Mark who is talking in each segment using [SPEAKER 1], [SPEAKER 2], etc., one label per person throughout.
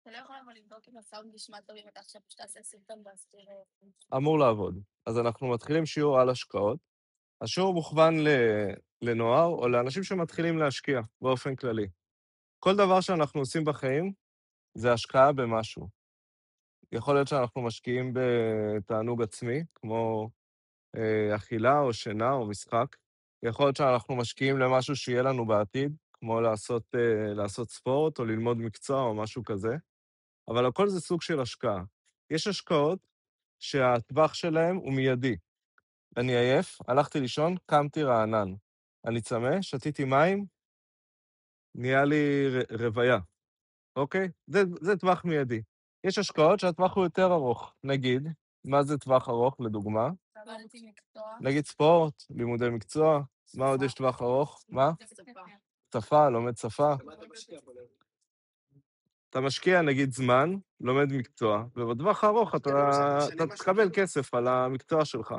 [SPEAKER 1] אתה לא יכול אבל לבדוק אם הסאונד נשמע טוב אם אתה עכשיו פשוט תעשה סרטון ואז תראה.
[SPEAKER 2] אמור לעבוד. אז אנחנו מתחילים שיעור על השקעות. השיעור מוכוון לנוער או לאנשים שמתחילים להשקיע באופן כללי. כל דבר שאנחנו עושים בחיים זה השקעה במשהו. יכול להיות שאנחנו משקיעים בתענוג עצמי, כמו אכילה או שינה או משחק. יכול להיות שאנחנו משקיעים למשהו שיהיה לנו בעתיד, כמו לעשות ספורט או ללמוד מקצוע או משהו כזה, אבל הכל זה סוג של השקעה. יש השקעות שהטווח שלהם הוא מיידי. אני עייף, הלכתי לישון, קמתי רענן. אני צמא, שתיתי מים, נהיה לי רוויה, אוקיי? זה טווח מיידי. יש השקעות שהטווח הוא יותר ארוך. נגיד, מה זה טווח ארוך, לדוגמה?
[SPEAKER 1] למדתי מקצוע.
[SPEAKER 2] נגיד ספורט, לימודי מקצוע, מה עוד יש טווח ארוך? מה? שפה, לומד שפה. אתה משקיע, נגיד, זמן, לומד מקצוע, ובטווח הארוך אתה תקבל כסף על המקצוע שלך.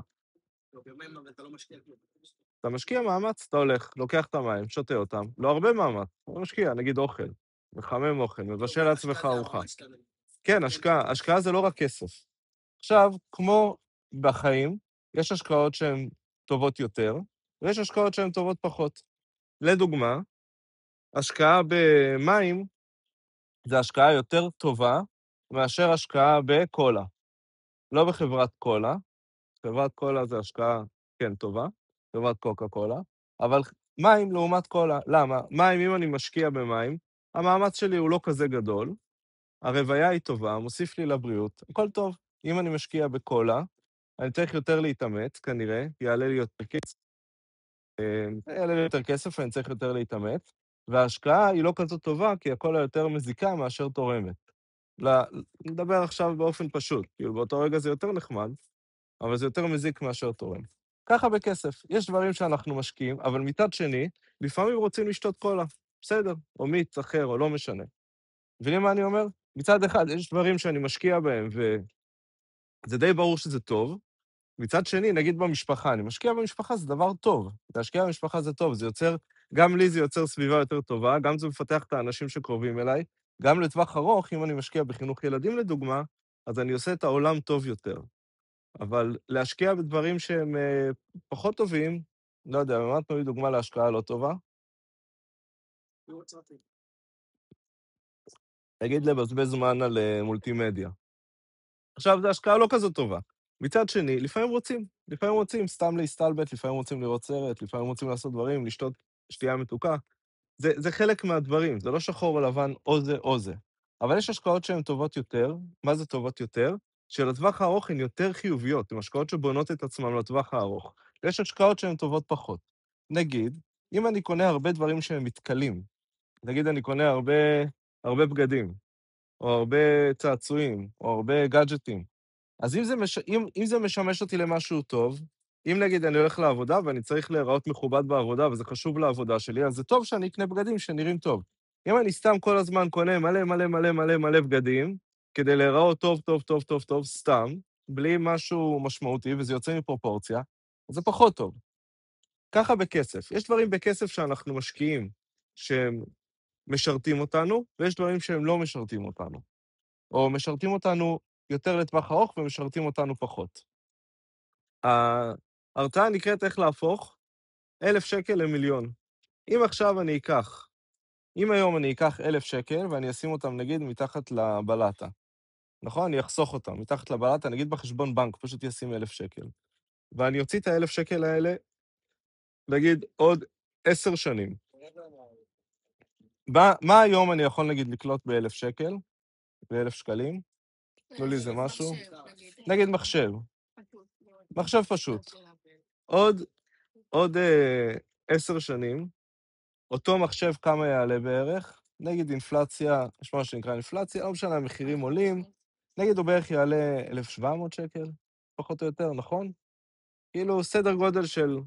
[SPEAKER 2] אתה משקיע מאמץ, אתה הולך, לוקח את המים, שותה אותם, לא הרבה מאמץ, אתה משקיע, נגיד אוכל, מחמם אוכל, מבשל לעצמך ארוחה. כן, השקעה זה לא רק כסף. עכשיו, כמו בחיים, יש השקעות שהן טובות יותר, ויש השקעות שהן טובות פחות. לדוגמה, השקעה במים זה השקעה יותר טובה מאשר השקעה בקולה. לא בחברת קולה, חברת קולה זה השקעה, כן, טובה, חברת קוקה קולה, אבל מים לעומת קולה. למה? מים, אם אני משקיע במים, המאמץ שלי הוא לא כזה גדול, הרוויה היא טובה, מוסיף לי לבריאות, הכל טוב. אם אני משקיע בקולה, אני צריך יותר להתאמץ, כנראה, יעלה לי יותר כסף, אני צריך יותר להתאמץ, וההשקעה היא לא כזאת טובה, כי הקולה יותר מזיקה מאשר תורמת. נדבר עכשיו באופן פשוט, כאילו באותו רגע זה יותר נחמד, אבל זה יותר מזיק מאשר תורם. ככה בכסף. יש דברים שאנחנו משקיעים, אבל מצד שני, לפעמים רוצים לשתות קולה. בסדר, או מיץ אחר, או לא משנה. מבינים מה אני אומר? מצד אחד, יש דברים שאני משקיע בהם, וזה די ברור שזה טוב. מצד שני, נגיד במשפחה, אני משקיע במשפחה, זה דבר טוב. להשקיע במשפחה זה טוב, זה יוצר, גם לי זה יוצר סביבה יותר טובה, גם זה מפתח את האנשים שקרובים אליי, גם לטווח ארוך, אם אני משקיע בחינוך ילדים לדוגמה, אז אני עושה את העולם טוב יותר. אבל להשקיע בדברים שהם פחות טובים, לא יודע, מה תנו לי דוגמה להשקעה לא טובה? נגיד לבזבז זמן על מולטימדיה. עכשיו, זו השקעה לא כזאת טובה. מצד שני, לפעמים רוצים סתם להסתלבט, לפעמים רוצים לראות סרט, לפעמים רוצים לעשות דברים, לשתות שתייה מתוקה. זה חלק מהדברים, זה לא שחור או לבן או זה או זה. אבל יש השקעות שהן טובות יותר. מה זה טובות יותר? שלטווח הארוך הן יותר חיוביות, הן השקעות שבונות את עצמם לטווח הארוך. ויש השקעות שהן טובות פחות. נגיד, אם אני קונה הרבה דברים שהם מתכלים, נגיד אני קונה הרבה בגדים, או הרבה צעצועים, או הרבה גאדג'טים, אז אם זה משמש אותי למשהו טוב, אם נגיד אני הולך לעבודה ואני צריך להיראות מכובד בעבודה, וזה חשוב לעבודה שלי, אז זה טוב שאני אקנה בגדים שנראים טוב. אם אני סתם כל הזמן קונה מלא מלא מלא מלא מלא בגדים, כדי להיראות טוב, טוב, טוב, טוב, טוב, סתם, בלי משהו משמעותי, וזה יוצא מפרופורציה, אז זה פחות טוב. ככה בכסף. יש דברים בכסף שאנחנו משקיעים, שהם משרתים אותנו, ויש דברים שהם לא משרתים אותנו. או משרתים אותנו יותר לטווח ארוך ומשרתים אותנו פחות. ההרצאה נקראת איך להפוך 1,000 שקל למיליון. אם היום אני אקח 1,000 שקל ואני אשים אותם נגיד מתחת לבלטה, נכון? אני אחסוך אותם מתחת לבלטה, נגיד בחשבון בנק, פשוט אשים 1,000 שקל. ואני אוציא את ה-1,000 שקל האלה, נגיד עוד 10 שנים. מה היום אני יכול נגיד לקלוט ב-1,000 שקל? ב-1,000 שקלים? תנו לי איזה משהו. נגיד מחשב. מחשב פשוט. עוד 10 שנים, אותו מחשב כמה יעלה בערך? נגיד אינפלציה, יש מה שנקרא אינפלציה, לא משנה, המחירים עולים, נגיד הוא בערך יעלה 1,700 שקל, פחות או יותר, נכון? כאילו סדר גודל של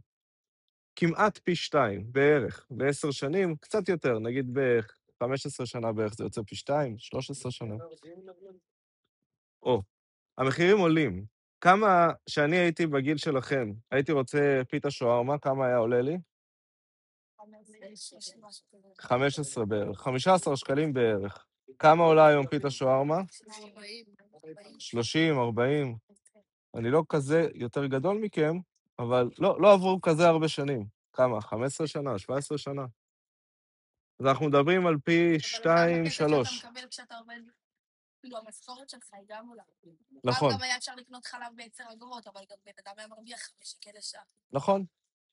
[SPEAKER 2] כמעט פי 2, בערך, ב10 שנים, קצת יותר, נגיד ב-15 שנה בערך זה יוצא פי 2, 13 שנה. המחירים עולים. כמה, שאני הייתי בגיל שלכם, הייתי רוצה פיתה שווארמה, כמה היה עולה לי? 15 בערך, 15 שקלים בערך. כמה עולה היום פיתה שווארמה?
[SPEAKER 1] 40,
[SPEAKER 2] 30, 40. אני לא כזה יותר גדול מכם, אבל לא עברו כזה הרבה שנים. כמה? 15 שנה? 17 שנה? אז אנחנו מדברים על פי
[SPEAKER 1] אבל גם הכסף שאתה
[SPEAKER 2] 2-3.
[SPEAKER 1] מקבל כשאתה עובד, כאילו המשכורת שלך היא גם עולה.
[SPEAKER 2] נכון,
[SPEAKER 1] גם היה אפשר לקנות חלב ב10 אגורות, אבל גם בן אדם היה מרוויח 5 שקל לשעה.
[SPEAKER 2] נכון.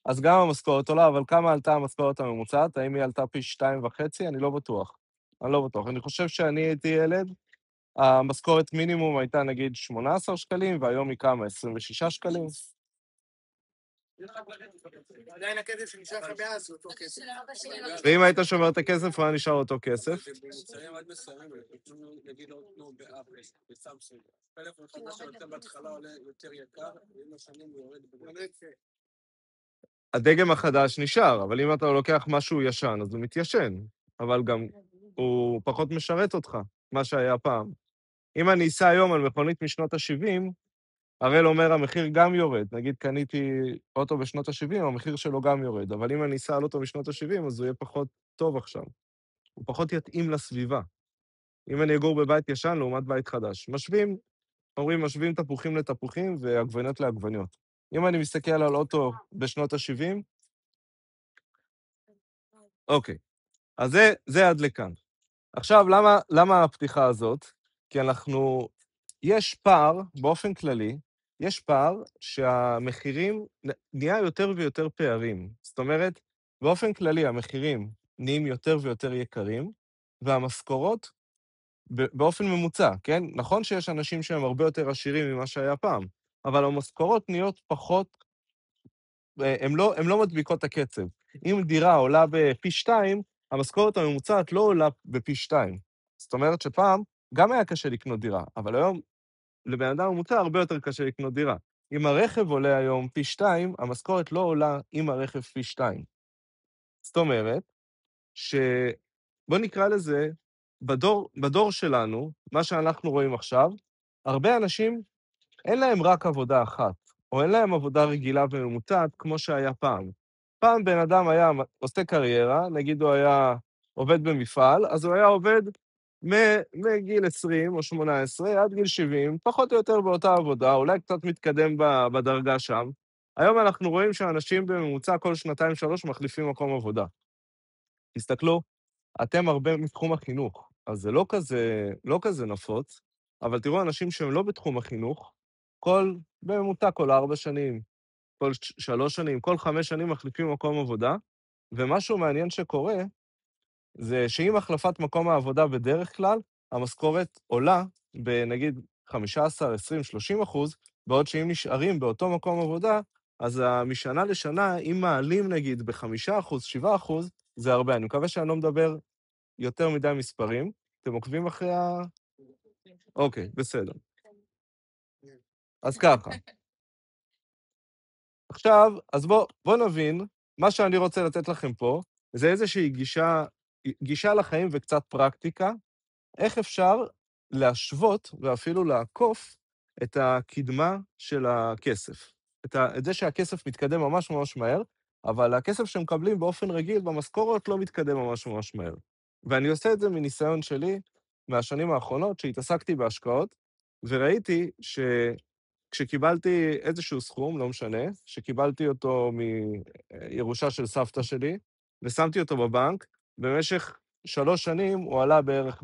[SPEAKER 2] אז גם המשכורת עולה, אבל כמה עלתה המשכורת הממוצעת? האם היא עלתה פי 2.5? אני לא בטוח. אני לא בטוח. אני חושב שאני הייתי ילד, המשכורת מינימום הייתה נגיד 18 שקלים, והיום היא כמה? 26 שקלים?
[SPEAKER 3] עדיין הכסף שנשאר לך מאז זה אותו כסף.
[SPEAKER 2] ואם היית שובר את הכסף, היה נשאר אותו כסף?
[SPEAKER 3] מסיים עד מסיים, נגיד לא תנו באפס, בסמסונג. פלאפון חדש שיוצא בהתחלה עולה יותר יקר, ועם השנים הוא יורד בגלל.
[SPEAKER 2] הדגם החדש נשאר, אבל אם אתה לוקח משהו ישן, אז הוא מתיישן. אבל גם הוא פחות משרת אותך, מה שהיה פעם. אם אני אסע היום על מכונית משנות ה-70, הראל אומר, המחיר גם יורד. נגיד, קניתי אוטו בשנות ה-70, המחיר שלו גם יורד. אבל אם אני אסע על אוטו משנות ה-70, אז הוא יהיה פחות טוב עכשיו. הוא פחות יתאים לסביבה. אם אני אגור בבית ישן לעומת בית חדש. משווים, אומרים, משווים תפוחים לתפוחים ועגבניות לעגבניות. אם אני מסתכל על אוטו בשנות ה-70, אוקיי. אז זה עד לכאן. עכשיו, למה הפתיחה הזאת? כי יש פער, באופן כללי, יש פער שהמחירים נהיה יותר ויותר פערים. זאת אומרת, באופן כללי המחירים נהיים יותר ויותר יקרים, והמשכורות באופן ממוצע, כן? נכון שיש אנשים שהם הרבה יותר עשירים ממה שהיה פעם, אבל המשכורות נהיות פחות, הן לא מדביקות את הקצב. אם דירה עולה בפי 2, המשכורת הממוצעת לא עולה בפי 2. זאת אומרת שפעם גם היה קשה לקנות דירה, אבל היום לבן אדם ממוצע הרבה יותר קשה לקנות דירה. אם הרכב עולה היום פי 2, המשכורת לא עולה עם הרכב פי 2. זאת אומרת בוא נקרא לזה, בדור שלנו, מה שאנחנו רואים עכשיו, הרבה אנשים אין להם רק עבודה אחת, או אין להם עבודה רגילה וממוצעת כמו שהיה פעם. פעם בן אדם היה עושה קריירה, נגיד הוא היה עובד במפעל, אז הוא היה עובד מגיל 20 או 18 עד גיל 70, פחות או יותר באותה עבודה, אולי קצת מתקדם בדרגה שם. היום אנחנו רואים שאנשים בממוצע כל 2-3 מחליפים מקום עבודה. תסתכלו, אתם הרבה מתחום החינוך, אז זה לא כזה נפוץ, אבל תראו אנשים שהם לא בתחום החינוך, בממוצע כל 4 שנים, כל 3 שנים, כל 5 שנים מחליפים מקום עבודה, ומשהו מעניין שקורה, זה שעם החלפת מקום העבודה בדרך כלל, המשכורת עולה בנגיד 15, 20, 30%, בעוד שאם נשארים באותו מקום עבודה, אז משנה לשנה, אם מעלים נגיד ב5%, 7%, זה הרבה. אני מקווה שאני לא מדבר יותר מדי מספרים. אתם עוקבים אחרי אוקיי, בסדר. אז ככה. עכשיו, אז בוא נבין, מה שאני רוצה לתת לכם פה, זה איזושהי גישה לחיים וקצת פרקטיקה, איך אפשר להשוות ואפילו לעקוף את הקדמה של הכסף. את זה שהכסף מתקדם ממש ממש מהר, אבל הכסף שמקבלים באופן רגיל במשכורת לא מתקדם ממש ממש מהר. ואני עושה את זה מניסיון שלי, מהשנים האחרונות, שהתעסקתי בהשקעות, וראיתי שכשקיבלתי איזשהו סכום, לא משנה, שקיבלתי אותו מירושה של סבתא שלי, ושמתי אותו בבנק, במשך 3 שנים הוא עלה בערך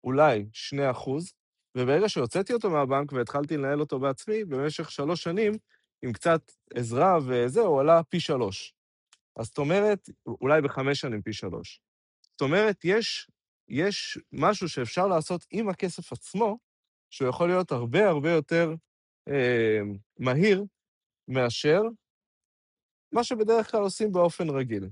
[SPEAKER 2] אולי 2%, וברגע שהוצאתי אותו מהבנק והתחלתי לנהל אותו בעצמי, במשך 3 שנים, עם קצת עזרה וזה, הוא עלה פי 3. אז זאת אומרת, אולי ב5 שנים פי 3. זאת אומרת, יש משהו שאפשר לעשות עם הכסף עצמו, שהוא יכול להיות הרבה הרבה יותר מהיר מאשר מה שבדרך כלל עושים באופן רגיל.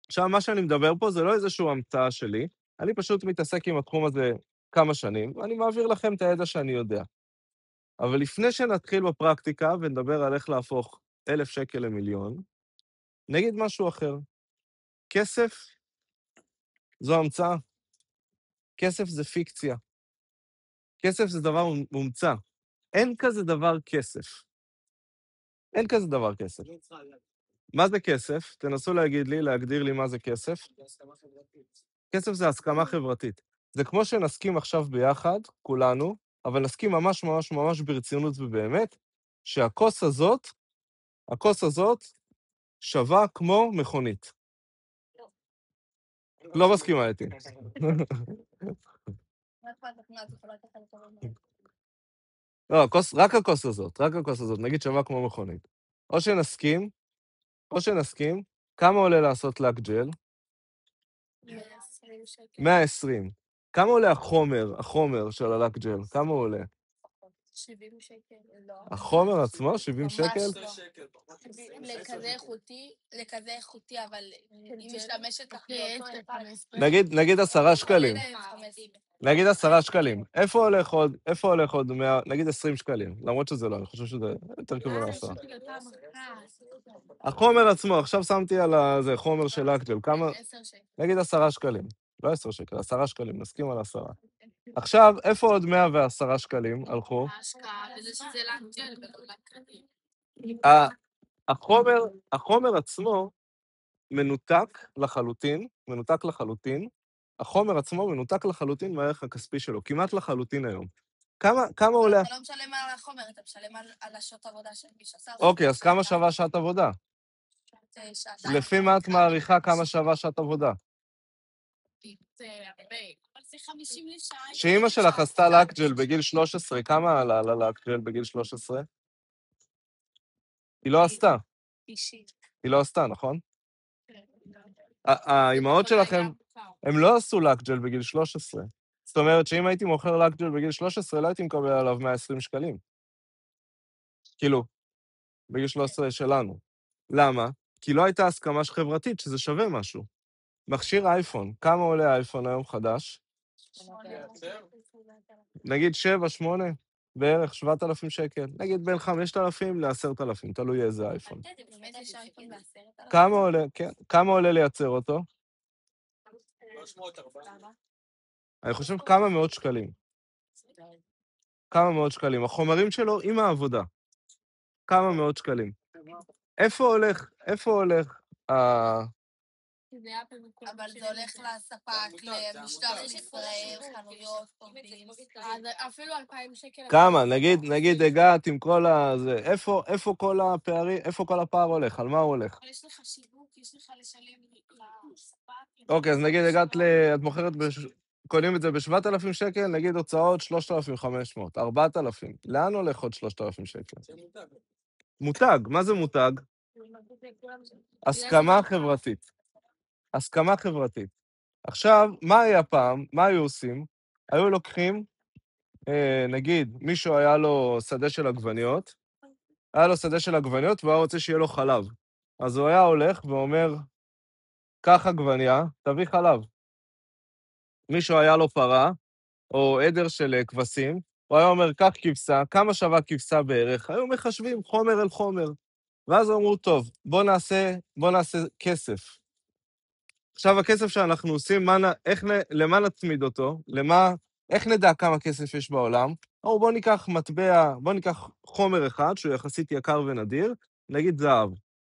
[SPEAKER 2] עכשיו, מה שאני מדבר פה זה לא איזושהי המצאה שלי, אני פשוט מתעסק עם התחום הזה כמה שנים, ואני מעביר לכם את הידע שאני יודע. אבל לפני שנתחיל בפרקטיקה ונדבר על איך להפוך 1,000 שקל למיליון, נגיד משהו אחר. כסף זו המצאה. כסף זה פיקציה. כסף זה דבר מומצא. אין כזה דבר כסף. אין כזה דבר כסף. מה זה כסף? תנסו להגיד לי, להגדיר לי מה זה כסף. כסף זה הסכמה חברתית. זה כמו שנסכים עכשיו ביחד, כולנו, אבל נסכים ממש ממש ממש ברצינות ובאמת, שהכוס הזאת שווה כמו מכונית. לא מסכימה איתי.
[SPEAKER 1] מה אכפת לך? מה, את יכולה לקחת את הרוב?
[SPEAKER 2] לא, רק הכוס הזאת, נגיד שווה כמו מכונית. או שנסכים, כמה עולה לעשות לק ג'ל?
[SPEAKER 1] 120 שקל.
[SPEAKER 2] 120. כמה עולה החומר של הלק ג'ל? כמה הוא עולה?
[SPEAKER 1] 70 שקל. לא.
[SPEAKER 2] החומר עצמו, 70
[SPEAKER 1] ממש
[SPEAKER 2] שקל?
[SPEAKER 1] לא. לכזה איכותי, אבל אם משתמשת לך באותו אחד...
[SPEAKER 2] נגיד 10 שקלים.
[SPEAKER 1] עולה 15.
[SPEAKER 2] נגיד 10 שקלים. איפה הולך עוד 100, נגיד 20 שקלים? למרות שזה לא, אני חושב שזה יותר כיוון 10. החומר עצמו, עכשיו שמתי על זה חומר של לק ג'ל, כמה?
[SPEAKER 1] 10 שקל.
[SPEAKER 2] נגיד 10 שקלים. לא 10 שקל, 10 שקלים, נסכים על 10. עכשיו, איפה עוד 110 שקלים הלכו?
[SPEAKER 1] ההשקעה, וזה שזה לק ג'ל ולא לק רגיל.
[SPEAKER 2] החומר עצמו מנותק לחלוטין, החומר עצמו מנותק לחלוטין מהערך הכספי שלו, כמעט לחלוטין היום. כמה עולה?
[SPEAKER 1] אתה לא משלם על החומר, אתה משלם על השעות עבודה של מי שעשה.
[SPEAKER 2] אוקיי, אז כמה שווה שעת עבודה? לפי מה את מעריכה כמה שווה שעת עבודה?
[SPEAKER 1] זה הרבה. אבל זה 50 לשעה.
[SPEAKER 2] שאמא שלך עשתה לק ג'ל בגיל 13, כמה עלה ללק ג'ל בגיל 13? היא לא עשתה.
[SPEAKER 1] אישית.
[SPEAKER 2] היא לא עשתה, נכון? האימהות שלכם, הם לא עשו לק ג'ל בגיל 13. זאת אומרת שאם הייתי מוכר לק ג'ל בגיל 13, לא הייתי מקבל עליו 120 שקלים. כאילו, בגיל 13 שלנו. למה? כי לא הייתה הסכמה חברתית שזה שווה משהו. מכשיר אייפון, כמה עולה האייפון היום חדש? נגיד 7, 8, בערך 7,000 שקל. נגיד בין 5,000 ל10,000, תלוי איזה אייפון.
[SPEAKER 1] באמת יש אייפון ב10,000?
[SPEAKER 2] כמה עולה, כן, כמה עולה לייצר אותו?
[SPEAKER 3] 340.
[SPEAKER 2] אני חושב כמה מאות שקלים. כמה מאות שקלים. החומרים שלו עם העבודה. כמה מאות שקלים. איפה הולך
[SPEAKER 1] אבל זה הולך לספק, למשטרת ישראל, חנויות, עובדים. אפילו 2,000 שקל.
[SPEAKER 2] כמה? נגיד הגעת עם כל הזה. איפה כל הפערים, איפה כל הפער הולך? על מה הוא הולך?
[SPEAKER 1] יש לך שיווק, יש לך לשלם לספק.
[SPEAKER 2] אוקיי, אז נגיד הגעת את מוכרת, קונים את זה ב7,000 שקל, נגיד הוצאות 3,500, 4,000. לאן הולך עוד 3,000 שקל?
[SPEAKER 3] זה מותג.
[SPEAKER 2] מותג, מה זה מותג? הסכמה חברתית. הסכמה חברתית. עכשיו, מה היה פעם? מה היו עושים? היו לוקחים, נגיד, מישהו היה לו שדה של עגבניות, והוא היה רוצה שיהיה לו חלב. אז הוא היה הולך ואומר, קח עגבניה, תביא חלב. מישהו היה לו פרה, או עדר של כבשים, הוא היה אומר, קח כבשה, כמה שווה כבשה בערך? היו מחשבים חומר אל חומר. ואז אמרו, טוב, בוא נעשה כסף. עכשיו, הכסף שאנחנו עושים, למה נצמיד אותו? איך נדע כמה כסף יש בעולם? או בוא ניקח חומר אחד, שהוא יחסית יקר ונדיר, נגיד זהב.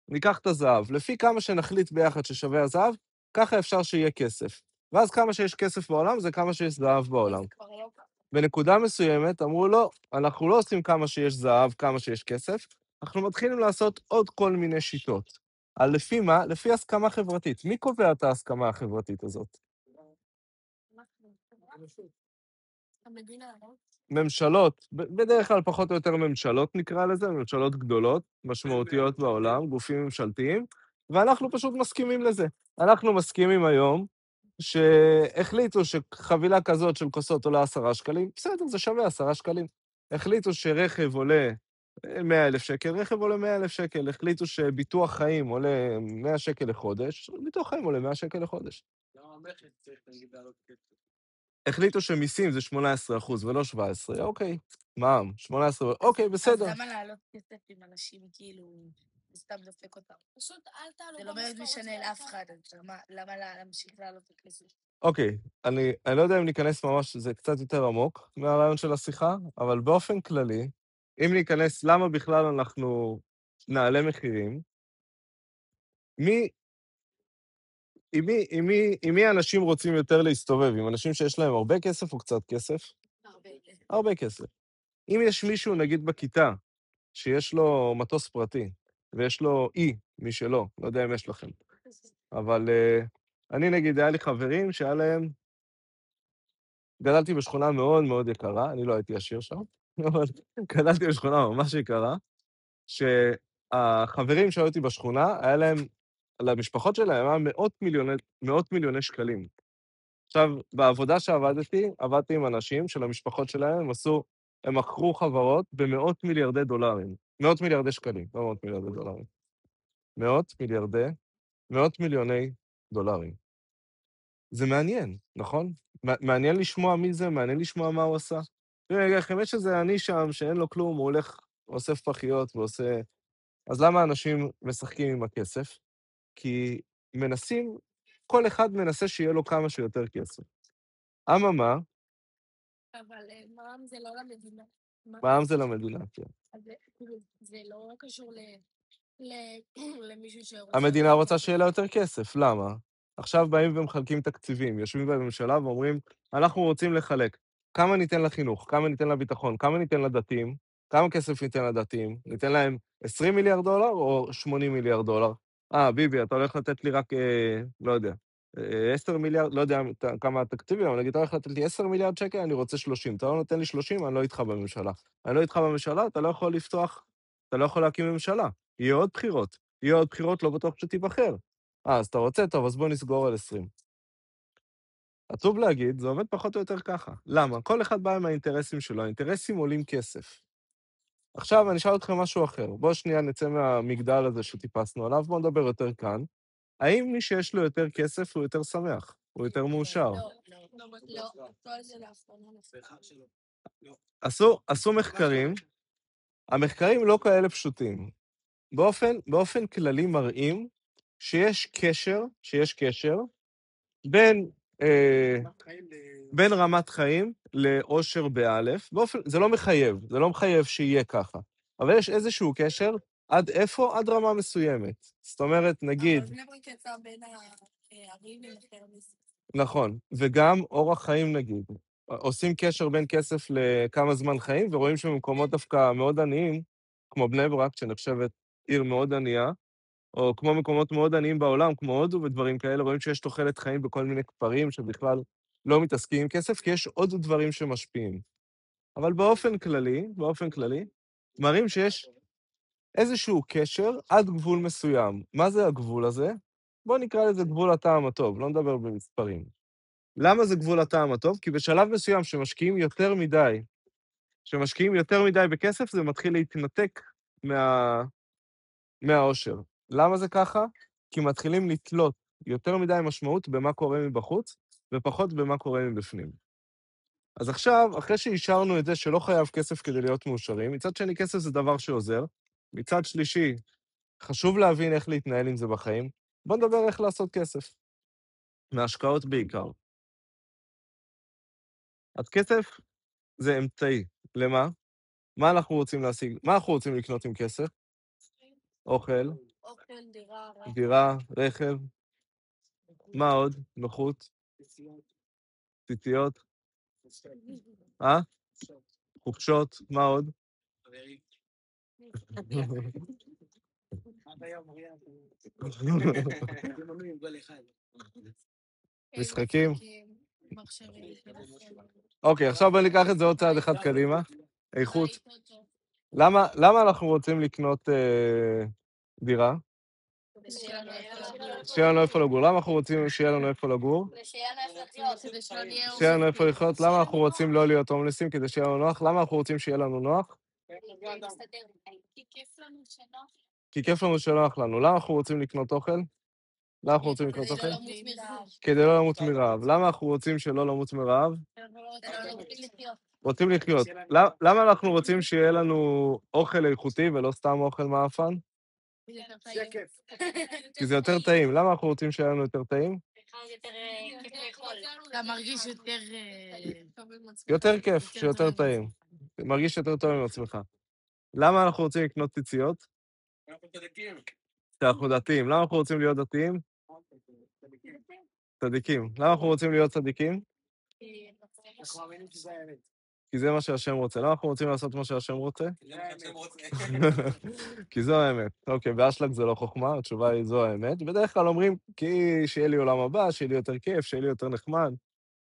[SPEAKER 2] ניקח את הזהב. לפי כמה שנחליט ביחד ששווה הזהב, ככה אפשר שיהיה כסף. ואז כמה שיש כסף בעולם, זה כמה שיש זהב בעולם. בנקודה מסוימת אמרו, לא, אנחנו לא עושים כמה שיש זהב, כמה שיש כסף, אנחנו מתחילים לעשות עוד כל מיני שיטות. לפי מה? לפי הסכמה חברתית. מי קובע את ההסכמה החברתית הזאת?
[SPEAKER 1] המדינה, לא?
[SPEAKER 2] ממשלות, בדרך כלל פחות או יותר ממשלות נקרא לזה, ממשלות גדולות, משמעותיות בעולם, גופים ממשלתיים, ואנחנו פשוט מסכימים לזה. אנחנו מסכימים היום שהחליטו שחבילה כזאת של כוסות עולה 10 שקלים, בסדר, זה שווה 10 שקלים. החליטו שרכב עולה 100,000 שקל, רכב עולה 100,000 שקל. החליטו שביטוח חיים עולה 100 שקל לחודש, ביטוח חיים עולה 100 שקל לחודש.
[SPEAKER 3] למה המכס צריך להגיד לעלות כסף?
[SPEAKER 2] החליטו שמיסים זה 18% ולא 17%, אוקיי. מע"מ, 18%, אוקיי, בסדר.
[SPEAKER 1] אז למה לעלות כסף עם אנשים כאילו, סתם דופק אותם? פשוט אל תעלו. זה לא באמת משנה לאף אחד, אז למה להמשיך לעלות את הכסף?
[SPEAKER 2] אוקיי, אני לא יודע אם ניכנס ממש, זה קצת יותר עמוק מהרעיון של השיחה, אבל באופן כללי, אם ניכנס למה בכלל אנחנו נעלה מחירים, עם מי אנשים רוצים יותר להסתובב? עם אנשים שיש להם הרבה כסף או קצת כסף? הרבה כסף. אם יש מישהו, נגיד בכיתה, שיש לו מטוס פרטי, ויש לו מי שלא, לא יודע אם יש לכם. אבל אני נגיד, היה לי חברים שהיה להם, גדלתי בשכונה מאוד מאוד יקרה, אני לא הייתי עשיר שם, אבל גדלתי בשכונה ממש יקרה, שהחברים שהיו איתי בשכונה, היה להם, למשפחות שלהם, היה מאות מיליוני שקלים. עכשיו, בעבודה שעבדתי, עבדתי עם אנשים שלמשפחות שלהם הם מכרו חברות במאות מיליארדי דולרים. מאות מיליארדי שקלים, לא מאות מיליארדי דולרים. מאות מיליוני דולרים. זה מעניין, נכון? מעניין לשמוע מי זה, מעניין לשמוע מה הוא עשה. תראי, אני אגיד לכם, יש איזה אני שם שאין לו כלום, הוא הולך, אוסף פחיות ועושה... אז למה אנשים משחקים עם הכסף? כי כל אחד מנסה שיהיה לו כמה שיותר כסף. אממה,
[SPEAKER 1] אבל מע"מ זה לא למדינה.
[SPEAKER 2] מע"מ זה למדינה, כן.
[SPEAKER 1] אז זה לא קשור למישהו שרוצה...
[SPEAKER 2] המדינה רוצה שיהיה לה יותר כסף, למה? עכשיו באים ומחלקים תקציבים, יושבים בממשלה ואומרים, אנחנו רוצים לחלק. כמה ניתן לחינוך, כמה ניתן לביטחון, כמה ניתן לדתיים, כמה כסף ניתן לדתיים? ניתן להם 20 מיליארד דולר או 80 מיליארד דולר? ביבי, אתה הולך לתת לי רק, לא יודע, 10 מיליארד, לא יודע כמה התקציבים, אבל נגיד, אתה הולך לתת לי 10 מיליארד שקל, אני רוצה 30. אתה לא נותן לי 30, אני לא איתך בממשלה. אני לא איתך בממשלה, אתה לא יכול לפתוח, אתה לא יכול להקים ממשלה. יהיו עוד בחירות. יהיו עוד בחירות, לא בטוח שתיבחר. אז אתה רוצה, טוב, אז בוא נסגור על 20. עצוב להגיד, זה עובד פחות או יותר ככה. למה? כל אחד בא עם האינטרסים שלו, האינטרסים עולים כסף. עכשיו אני אשאל אתכם משהו אחר. בואו שנייה נצא מהמגדל הזה שטיפסנו עליו, בואו נדבר יותר כאן. האם מי שיש לו יותר כסף הוא יותר שמח? הוא יותר מאושר? עשו מחקרים, המחקרים לא כאלה פשוטים. באופן כללי מראים שיש קשר בין רמת חיים לאושר באלף. זה לא מחייב שיהיה ככה. אבל יש איזשהו קשר עד איפה? עד רמה מסוימת. זאת אומרת, נגיד...
[SPEAKER 1] אבל בני יצא בין הערים יותר מזה.
[SPEAKER 2] נכון, וגם אורח חיים נגיד. עושים קשר בין כסף לכמה זמן חיים, ורואים שבמקומות דווקא מאוד עניים, כמו בני ברק, שנחשבת עיר מאוד ענייה, או כמו מקומות מאוד עניים בעולם, כמו הודו ודברים כאלה, רואים שיש תוחלת חיים בכל מיני כפרים שבכלל לא מתעסקים עם כסף, כי יש עוד דברים שמשפיעים. אבל באופן כללי, מראים שיש איזשהו קשר עד גבול מסוים. מה זה הגבול הזה? בואו נקרא לזה גבול הטעם הטוב, לא נדבר במספרים. למה זה גבול הטעם הטוב? כי בשלב מסוים שמשקיעים יותר מדי בכסף, זה מתחיל להתנתק מהאושר. למה זה ככה? כי מתחילים לתלות יותר מדי משמעות במה קורה מבחוץ, ופחות במה קורה מבפנים. אז עכשיו, אחרי שאישרנו את זה שלא חייב כסף כדי להיות מאושרים, מצד שני, כסף זה דבר שעוזר, מצד שלישי, חשוב להבין איך להתנהל עם זה בחיים, בואו נדבר איך לעשות כסף. מהשקעות בעיקר. אז כסף זה אמצעי. למה? מה אנחנו רוצים להשיג? מה אנחנו רוצים לקנות עם כסף? אוכל, דירה, רכב. מה עוד? נוחות? ציציות? חופשות? מה עוד? משחקים? אוקיי, עכשיו בוא ניקח את זה עוד צעד אחד קדימה. איכות. למה אנחנו רוצים לקנות דירה? שיהיה לנו איפה לגור. למה אנחנו רוצים שיהיה לנו איפה לגור? שיהיה לנו איפה לחיות. למה אנחנו רוצים לא להיות הומלסים כדי שיהיה לנו נוח? למה אנחנו רוצים שיהיה לנו נוח? כי כיף לנו שנוח לנו. למה אנחנו רוצים לקנות אוכל? למה אנחנו רוצים לקנות אוכל? כדי לא למות מרעב. למה אנחנו רוצים שלא למות מרעב? רוצים לחיות. למה אנחנו רוצים שיהיה לנו אוכל איכותי ולא סתם אוכל מאפן? כי זה יותר טעים. למה אנחנו רוצים שיהיה לנו יותר טעים?
[SPEAKER 1] אתה מרגיש יותר...
[SPEAKER 2] יותר כיף, שיותר טעים. מרגיש יותר טוב עם עצמך. למה אנחנו רוצים לקנות ציציות? כי אנחנו דתיים. למה אנחנו רוצים להיות דתיים? צדיקים. למה אנחנו רוצים להיות צדיקים?
[SPEAKER 3] אנחנו מאמינים שזה האמת.
[SPEAKER 2] כי זה מה שהשם רוצה. למה אנחנו רוצים לעשות מה שהשם רוצה?
[SPEAKER 3] זה מה שהשם רוצה.
[SPEAKER 2] כי זו האמת. אוקיי, באשלג זה לא חוכמה, התשובה היא זו האמת. בדרך כלל אומרים, כי שיהיה לי עולם הבא, שיהיה לי יותר כיף, שיהיה לי יותר נחמד.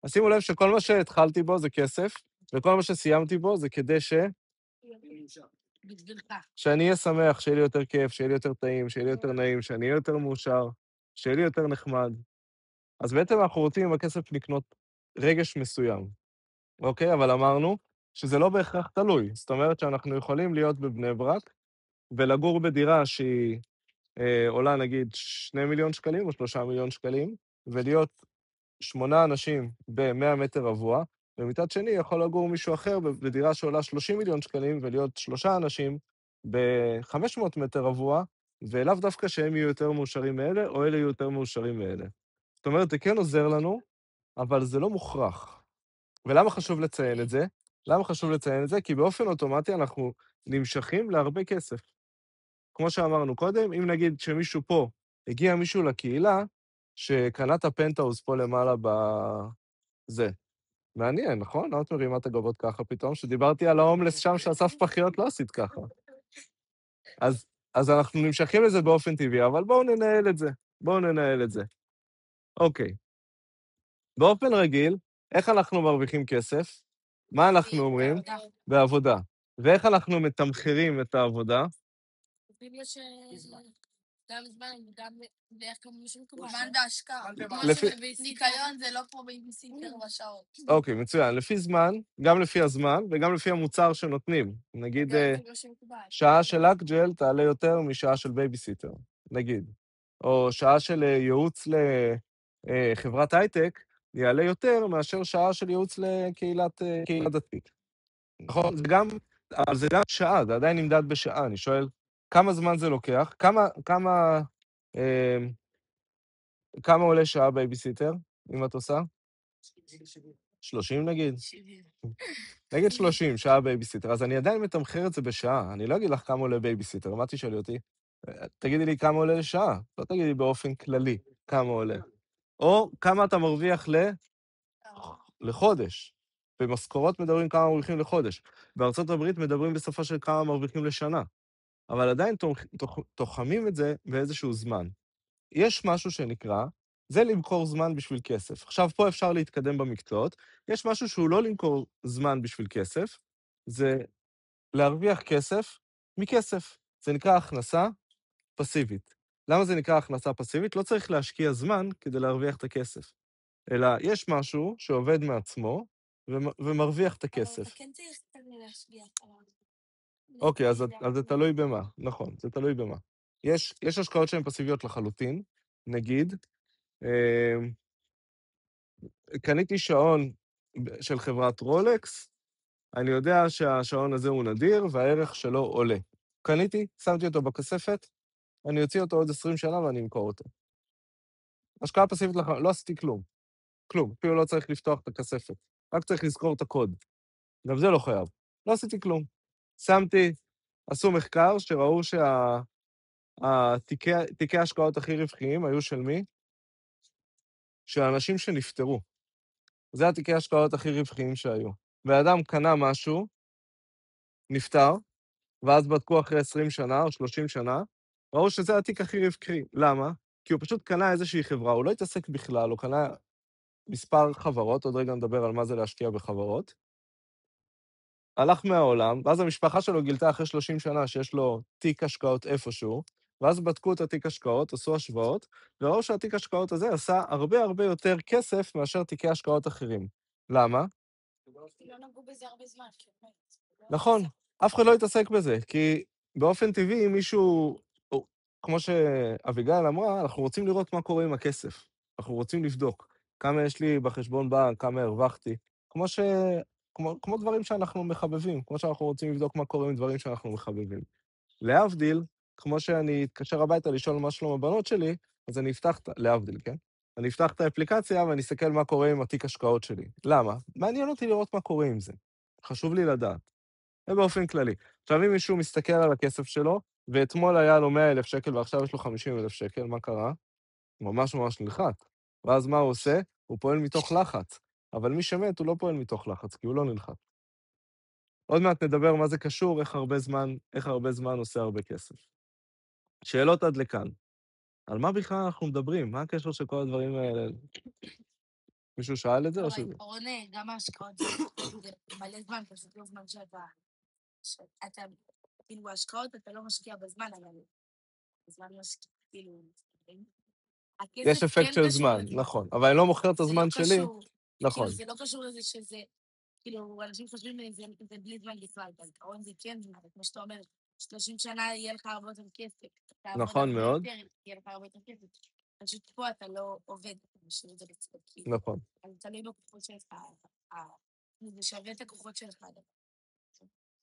[SPEAKER 2] אז שימו לב שכל מה שהתחלתי בו זה כסף, וכל מה שסיימתי בו זה כדי
[SPEAKER 1] בשבילך.
[SPEAKER 2] שאני אהיה שמח, שיהיה לי יותר כיף, שיהיה לי יותר טעים, שיהיה לי יותר נעים, שאני אהיה יותר מאושר, שיהיה לי יותר נחמד. אז בעצם אנחנו רוצים עם הכסף לקנות רגש מסוים, אוקיי? אבל אמרנו שזה לא בהכרח תלוי. זאת אומרת שאנחנו יכולים להיות בבני ברק ולגור בדירה שהיא עולה נגיד 2 מיליון שקלים או 3 מיליון שקלים, ולהיות 8 אנשים ב-100 מטר רבוע, ומצד שני יכול לגור מישהו אחר בדירה שעולה 30 מיליון שקלים, ולהיות 3 אנשים ב-500 מטר רבוע, ולאו דווקא שהם יהיו יותר מאושרים מאלה, או אלה יהיו יותר מאושרים מאלה. זאת אומרת, זה כן עוזר לנו, אבל זה לא מוכרח. ולמה חשוב לציין את זה? למה חשוב לציין את זה? כי באופן אוטומטי אנחנו נמשכים להרבה כסף. כמו שאמרנו קודם, אם נגיד שמישהו פה, הגיע מישהו לקהילה, שקנה את הפנטהאוז פה למעלה בזה. מעניין, נכון? למה את מרימה את הגבות ככה פתאום? שדיברתי על ההומלס שם שאסף פחיות, לא עשית ככה. אז אנחנו נמשכים לזה באופן טבעי, אבל בואו ננהל את זה. בואו ננהל את זה. אוקיי. באופן רגיל, איך אנחנו מרוויחים כסף? מה אנחנו אומרים? בעבודה. ואיך אנחנו מתמחרים את העבודה?
[SPEAKER 1] אפילו גם זמן, גם דרך כלל מישהו מקובל. זמן בהשקעה. ניקיון זה לא פה בייביסיטר בשעות.
[SPEAKER 2] אוקיי, מצוין. לפי זמן, גם לפי הזמן וגם לפי המוצר שנותנים. נגיד, שעה של אקג'ל תעלה יותר משעה של בייביסיטר, נגיד. או שעה של ייעוץ לחברת הייטק, יעלה יותר מאשר שעה של ייעוץ לקהילה דתית. נכון? אבל זה גם שעה, זה עדיין נמדד בשעה. אני שואל, כמה זמן זה לוקח? כמה עולה שעה בייביסיטר, אם את עושה? 30 נגיד?
[SPEAKER 1] 70.
[SPEAKER 2] נגיד 30, שעה בייביסיטר. אז אני עדיין מתמחר את זה בשעה. אני לא אגיד לך כמה עולה בייביסיטר, מה תשאלי אותי? תגידי לי כמה עולה לשעה, לא תגידי באופן כללי כמה עולה. או כמה אתה מרוויח לחודש. במשכורות מדברים כמה מרוויחים לחודש. בארצות הברית מדברים בשפה של כמה מרוויחים לשנה. אבל עדיין תוחמים את זה באיזשהו זמן. יש משהו שנקרא, זה למכור זמן בשביל כסף. עכשיו, פה אפשר להתקדם במקצועות. יש משהו שהוא לא למכור זמן בשביל כסף, זה להרוויח כסף מכסף. זה נקרא הכנסה פסיבית. למה זה נקרא הכנסה פסיבית? לא צריך להשקיע זמן כדי להרוויח את הכסף. אלא יש משהו שעובד מעצמו ומרוויח את הכסף.
[SPEAKER 1] אבל כן צריך להשקיע.
[SPEAKER 2] אוקיי, אז זה תלוי במה. נכון, זה תלוי במה. יש השקעות שהן פסיביות לחלוטין. נגיד, קניתי שעון של חברת רולקס, אני יודע שהשעון הזה הוא נדיר והערך שלו עולה. קניתי, שמתי אותו בכספת, אני אוציא אותו עוד 20 שנה ואני אמכור אותו. השקעה פסיבית לא עשיתי כלום. כלום, אפילו לא צריך לפתוח את הכספת. רק צריך לזכור את הקוד. גם זה לא חייב. לא עשיתי כלום. עשו מחקר שראו תיקי ההשקעות הכי רווחיים היו של מי? של אנשים שנפטרו. זה התיקי ההשקעות הכי רווחיים שהיו. ואדם קנה משהו, נפטר, ואז בדקו אחרי 20 שנה או 30 שנה, ראו שזה התיק הכי רווחי. למה? כי הוא פשוט קנה איזושהי חברה, הוא לא התעסק בכלל, הוא קנה מספר חברות, עוד רגע נדבר על מה זה להשקיע בחברות, הלך מהעולם, ואז המשפחה שלו גילתה אחרי 30 שנה שיש לו תיק השקעות איפשהו, ואז בדקו את התיק השקעות, עשו השוואות, וראו שהתיק השקעות הזה עשה הרבה הרבה יותר כסף מאשר תיקי השקעות אחרים. למה?
[SPEAKER 1] לא נגעו בזה הרבה זמן.
[SPEAKER 2] נכון, אף אחד לא התעסק בזה, כי באופן טבעי מישהו, כמו שאביגיל אמרה, אנחנו רוצים לראות מה קורה עם הכסף. אנחנו רוצים לבדוק כמה יש לי בחשבון בנק, כמה הרווחתי, כמו דברים שאנחנו מחבבים, כמו שאנחנו רוצים לבדוק מה קורה עם דברים שאנחנו מחבבים. להבדיל, כמו שאני אתקשר הביתה לשאול מה שלום הבנות שלי, אז אני אפתח, להבדיל, כן? אני אפתח את האפליקציה ואני אסתכל מה קורה עם התיק השקעות שלי. למה? מעניין אותי לראות מה קורה עם זה. חשוב לי לדעת. זה באופן כללי. עכשיו, אם מישהו מסתכל על הכסף שלו, ואתמול היה לו 100,000 שקל ועכשיו יש לו 50,000 שקל, מה קרה? ממש ממש נלחץ. ואז מה הוא עושה? הוא פועל מתוך לחץ. אבל מי שמת הוא לא פועל מתוך לחץ, כי הוא לא נלחץ. עוד מעט נדבר מה זה קשור, איך הרבה זמן עושה הרבה כסף. שאלות עד לכאן. על מה בכלל אנחנו מדברים? מה הקשר של כל הדברים האלה? מישהו שאל את זה או שזה?
[SPEAKER 1] בעיקרון, גם ההשקעות זה מלא זמן, פשוט לא זמן שאתה, כאילו, ההשקעות אתה לא משקיע בזמן, אבל הזמן משקיע, כאילו,
[SPEAKER 2] יש אפקט של זמן, נכון. אבל אני לא מוכר את הזמן שלי. נכון.
[SPEAKER 1] זה לא קשור לזה שזה, כאילו, אנשים חושבים זה בלי זמן בכלל, בעיקרון זה כן זמן, כמו שאתה אומר, 30 שנה יהיה לך הרבה יותר כסף.
[SPEAKER 2] נכון מאוד.
[SPEAKER 1] יהיה לך הרבה יותר כסף. פשוט פה אתה לא עובד, אתה משאיר את זה בצד.
[SPEAKER 2] נכון.
[SPEAKER 1] אז תלוי בכוחות שלך, זה שווה את הכוחות שלך.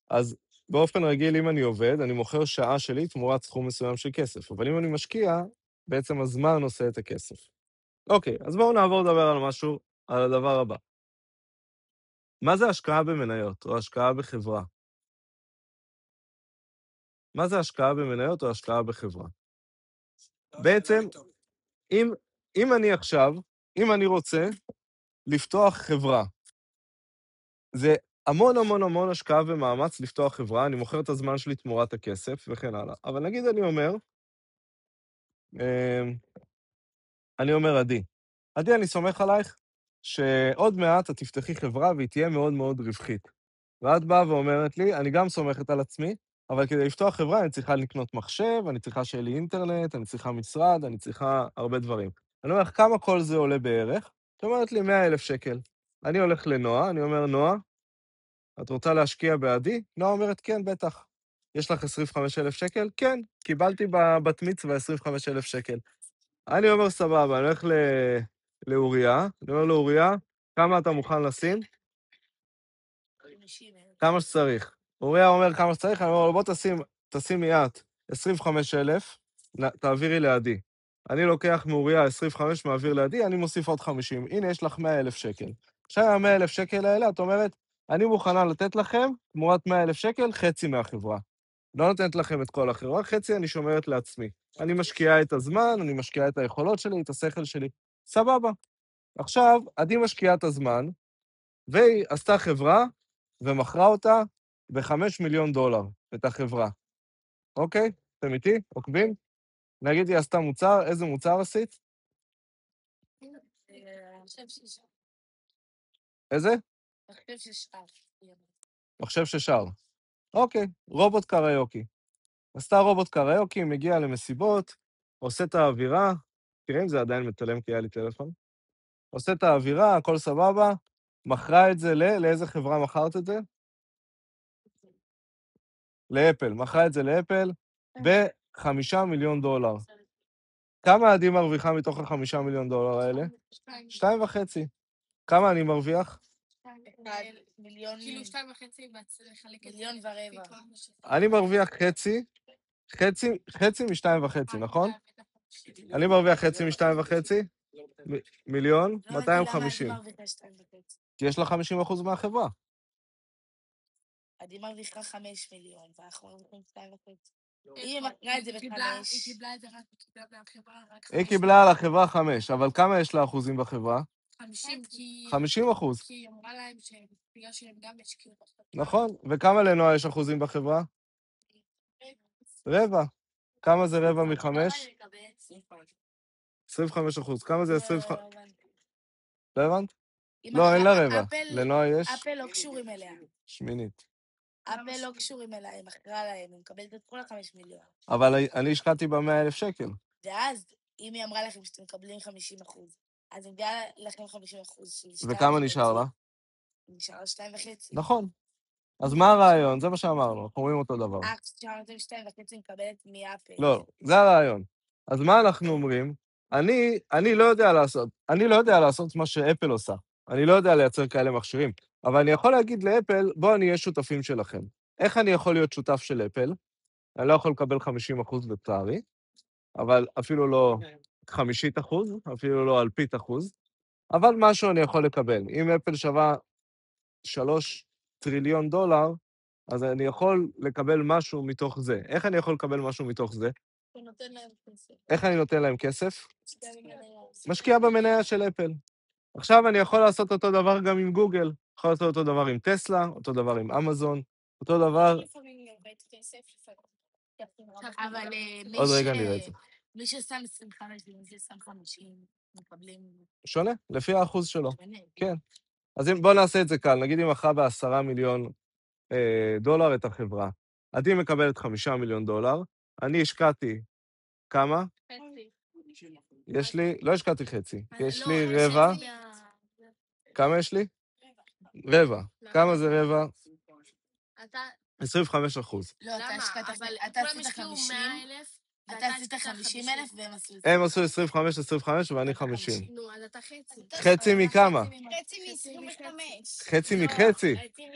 [SPEAKER 2] אז באופן רגיל, אם אני עובד, אני מוכר שעה שלי תמורת סכום מסוים של כסף. אבל אם אני משקיע, בעצם הזמן עושה את הכסף. אוקיי, אז בואו נעבור לדבר על משהו, על הדבר הבא. מה זה השקעה במניות או השקעה בחברה? מה זה השקעה במניות או השקעה בחברה? בעצם, אם אני רוצה לפתוח חברה, זה המון המון המון השקעה ומאמץ לפתוח חברה, אני מוכר את הזמן שלי תמורת הכסף וכן הלאה. אבל נגיד אני אומר, עדי, אני סומך עלייך שעוד מעט את תפתחי חברה והיא תהיה מאוד מאוד רווחית. ואת באה ואומרת לי, אני גם סומכת על עצמי, אבל כדי לפתוח חברה אני צריכה לקנות מחשב, אני צריכה שיהיה לי אינטרנט, אני צריכה משרד, אני צריכה הרבה דברים. אני אומר לך, כמה כל זה עולה בערך? את אומרת לי, 100,000 שקל. אני הולך לנועה, אני אומר, נועה, את רוצה להשקיע בעדי? נועה אומרת, כן, בטח. יש לך 25,000 שקל? כן, קיבלתי בבת מצווה 25,000 שקל. אני אומר, סבבה, אני הולך לאוריה, אני אומר לאוריה, כמה אתה מוכן לשים? כמה שצריך. אוריה אומר כמה שצריך, אני אומר לו, בוא תשימי את 25,000, תעבירי לידי. אני לוקח מאוריה 25, מעביר לידי, אני מוסיף עוד 50. הנה, יש לך 100,000 שקל. עכשיו, ה-100,000 שקל האלה, את אומרת, אני מוכנה לתת לכם, תמורת 100,000 שקל, חצי מהחברה. לא נותנת לכם את כל החברה, חצי אני שומרת לעצמי. אני משקיעה את הזמן, אני משקיעה את היכולות שלי, את השכל שלי. סבבה. עכשיו, עדי משקיעה את הזמן, והיא עשתה חברה, ומכרה אותה ב$5 מיליון, את החברה. אוקיי? אתם איתי? עוקבים? נגיד היא עשתה מוצר, איזה מוצר עשית? איזה? מחשב ששר. אוקיי, רובוט קריוקי. עשתה רובוט קריוקי, מגיע למסיבות, עושה את האווירה, תראה אם זה עדיין מצלם כי היה לי טלפון, עושה את האווירה, הכל סבבה, מכרה את זה לאיזה חברה מכרת את זה? לאפל, מכרה את זה לאפל ב$5 מיליון. כמה עדי מרוויחה מתוך ה$5 מיליון האלה? 2.5. כמה אני מרוויח?
[SPEAKER 1] מיליון, כאילו 2.5 מיליון ורבע.
[SPEAKER 2] אני מרוויח חצי מ-2.5, נכון? אני מרוויח חצי מ-2.5, מיליון, 250. כי יש לה 50% מהחברה.
[SPEAKER 1] עדי מרוויחה 5 מיליון, ואנחנו מרוויחים 2.5. היא מכרה את זה ב-5. היא קיבלה את זה רק 5.
[SPEAKER 2] היא קיבלה על החברה 5, אבל כמה יש לה אחוזים בחברה?
[SPEAKER 1] 50,
[SPEAKER 2] 50%.
[SPEAKER 1] כי היא אמרה להם שבגלל שהם גם השקיעו בחברה.
[SPEAKER 2] נכון, וכמה לנועה יש אחוזים בחברה? רבע. כמה זה רבע מ-5? 25%. כמה זה 25? לא הבנת? לא, אין לה רבע. לנועה יש?
[SPEAKER 1] אפל לא קשורים אליה.
[SPEAKER 2] שמינית.
[SPEAKER 1] אפל לא קשורים אליה, היא מכרה להם, היא מקבלת את כל ה$5 מיליון.
[SPEAKER 2] אבל אני השקעתי ב100,000 שקל.
[SPEAKER 1] ואז, אם היא אמרה לכם שאתם מקבלים 50%, אז היא מביאה לכם 50% של 2.5.
[SPEAKER 2] וכמה נשאר לה?
[SPEAKER 1] נשאר לה 2.5.
[SPEAKER 2] נכון. אז מה הרעיון? זה מה שאמרנו, אנחנו אומרים אותו דבר.
[SPEAKER 1] כשאמרתם 2.5 מקבלת מאפל.
[SPEAKER 2] לא, זה הרעיון. אז מה אנחנו אומרים? אני לא יודע לעשות מה שאפל עושה. אני לא יודע לייצר כאלה מכשירים. אבל אני יכול להגיד לאפל, בואו נהיה שותפים שלכם. איך אני יכול להיות שותף של אפל? אני לא יכול לקבל 50% לצערי, אבל אפילו לא 50%, אפילו לא אלפית אחוז, אבל משהו אני יכול לקבל. אם אפל שווה $3 טריליון, אז אני יכול לקבל משהו מתוך זה. איך אני יכול לקבל משהו מתוך זה?
[SPEAKER 1] הוא נותן להם כסף.
[SPEAKER 2] איך אני נותן להם כסף? משקיע במניה של אפל. עכשיו אני יכול לעשות אותו דבר גם עם גוגל, יכול לעשות אותו דבר עם טסלה, אותו דבר עם אמזון, אותו דבר...
[SPEAKER 1] אבל
[SPEAKER 2] עוד רגע נראה את זה.
[SPEAKER 1] מי ששם 25, ומי ששם 50, מקבלים...
[SPEAKER 2] שונה, לפי האחוז שלו. כן. אז בואו נעשה את זה קל. נגיד אם מכרה ב$10 מיליון את החברה. עדי מקבלת $5 מיליון, אני השקעתי כמה?
[SPEAKER 1] חצי.
[SPEAKER 2] יש לי, לא השקעתי חצי, יש לי רבע. כמה יש לי? רבע. כמה זה רבע? 25%.
[SPEAKER 1] לא, אתה עשית 50,000, אתה עשית 50,000 והם עשו...
[SPEAKER 2] הם עשו 25 ואני 50.
[SPEAKER 1] נו, אז אתה חצי.
[SPEAKER 2] חצי מכמה?
[SPEAKER 4] חצי מ-25.
[SPEAKER 2] חצי מחצי?
[SPEAKER 4] חצי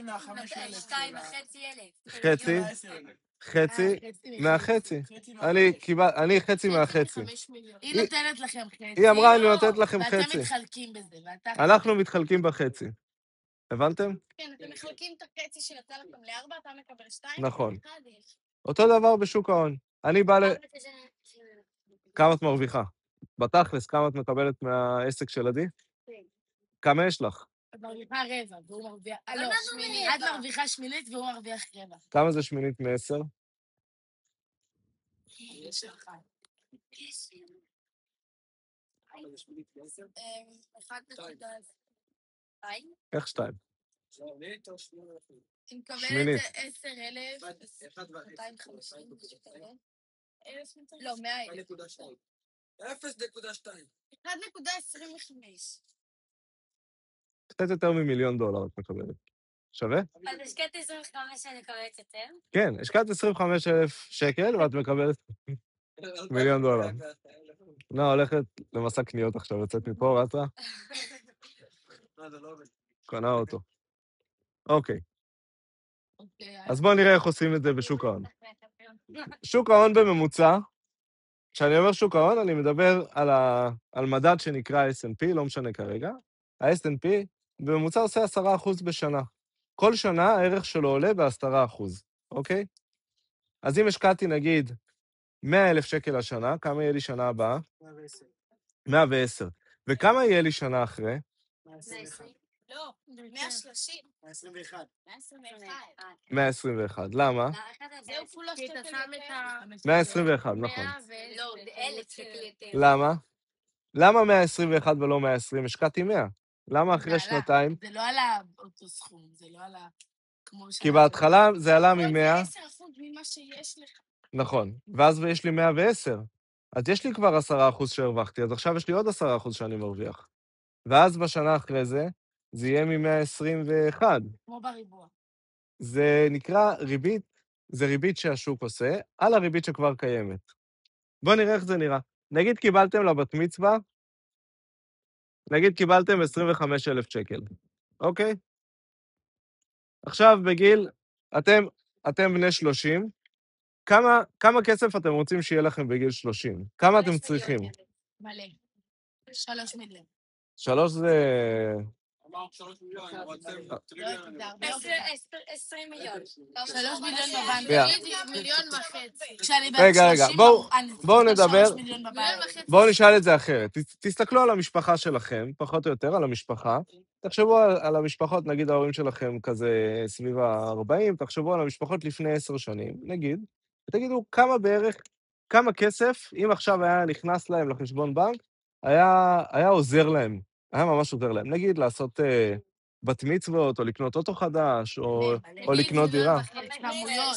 [SPEAKER 4] מה-5,000.
[SPEAKER 1] 2,500.
[SPEAKER 2] חצי מהחצי. אני חצי מהחצי.
[SPEAKER 1] היא נותנת לכם חצי.
[SPEAKER 2] היא אמרה, אני נותנת לכם
[SPEAKER 1] ואתם
[SPEAKER 2] חצי.
[SPEAKER 1] מתחלקים בזה.
[SPEAKER 2] אנחנו מתחלקים בחצי. הבנתם?
[SPEAKER 4] כן, אתם מחלקים את החצי שנתן לכם ל4, אתה מקבל 2.
[SPEAKER 2] נכון. אותו דבר בשוק ההון. אני בא כמה את מרוויחה? בתכלס, כמה את מקבלת מהעסק של עדי? כמה יש לך?
[SPEAKER 1] את מרוויחה רבע, והוא מרוויח... לא, שמינית. את מרוויחה שמינית והוא מרוויח רבע.
[SPEAKER 2] כמה זה שמינית מ-10?
[SPEAKER 1] יש לך. 1.2.
[SPEAKER 2] איך 2?
[SPEAKER 1] היא
[SPEAKER 2] שמינית.
[SPEAKER 1] מקבלת 10,000, 250, לא, 100,000.
[SPEAKER 3] 0.2.
[SPEAKER 4] 1.25.
[SPEAKER 2] קצת יותר $1 מיליון את מקבלת. שווה?
[SPEAKER 5] אז השקעתי 25 אני מקבלת יותר?
[SPEAKER 2] כן, השקעת 25,000 שקל ואת מקבלת $1 מיליון. נועה הולכת למסע קניות עכשיו, יוצאת מפה, רצה? קונה אותו. אוקיי. אז בואו נראה איך עושים את זה בשוק ההון. שוק ההון בממוצע, כשאני אומר שוק ההון, אני מדבר על מדד שנקרא S&P, לא משנה כרגע. ה-S&P בממוצע עושה 10% בשנה. כל שנה הערך שלו עולה ב10%, אוקיי? אז אם השקעתי נגיד 100,000 שקל השנה, כמה יהיה לי שנה הבאה? 110. וכמה יהיה לי שנה אחרי?
[SPEAKER 4] 120. לא, 130.
[SPEAKER 3] 121.
[SPEAKER 2] 121. למה?
[SPEAKER 4] זהו כולו
[SPEAKER 1] כי אתה שם את ה...
[SPEAKER 2] 121, נכון.
[SPEAKER 5] לא, 1,000 שקל יותר.
[SPEAKER 2] למה? למה 121 ולא 120? השקעתי 100. למה אחרי שנתיים?
[SPEAKER 1] זה לא על אותו סכום, זה לא על ה...
[SPEAKER 2] כי בהתחלה זה עלה מ-100.
[SPEAKER 4] זה 10% ממה שיש לך.
[SPEAKER 2] נכון. ואז יש לי 110. אז יש לי כבר 10% שהרווחתי, אז עכשיו יש לי עוד 10% שאני מרוויח. ואז בשנה אחרי זה, זה יהיה מ-121.
[SPEAKER 1] כמו בריבוע.
[SPEAKER 2] זה נקרא ריבית, זה ריבית שהשוק עושה, על הריבית שכבר קיימת. בואו נראה איך זה נראה. נגיד קיבלתם לבת מצווה, נגיד קיבלתם 25,000 שקל, אוקיי? עכשיו בגיל, אתם בני 30, כמה כסף אתם רוצים שיהיה לכם בגיל 30? כמה אתם צריכים?
[SPEAKER 1] מלא. 3 מיליון.
[SPEAKER 2] 3 זה...
[SPEAKER 3] אמרת 3 מיליון, אני רוצה...
[SPEAKER 5] 20 מיליון.
[SPEAKER 1] 3 מיליון בבנק.
[SPEAKER 4] מיליון וחצי.
[SPEAKER 1] כשאני בת
[SPEAKER 2] רגע,
[SPEAKER 1] 30,
[SPEAKER 2] בואו נדבר.
[SPEAKER 1] 3 מיליון בבנק.
[SPEAKER 2] בואו נשאל את זה אחרת. תסתכלו על המשפחה שלכם, פחות או יותר על המשפחה. תחשבו על המשפחות, נגיד ההורים שלכם כזה סביב ה-40, תחשבו על המשפחות לפני 10 שנים, נגיד, ותגידו כמה כסף, אם עכשיו היה נכנס להם לחשבון בנק, היה עוזר להם, היה ממש עוזר להם. נגיד לעשות בת מצוות, או לקנות אוטו חדש, או לקנות דירה.
[SPEAKER 1] כמויות,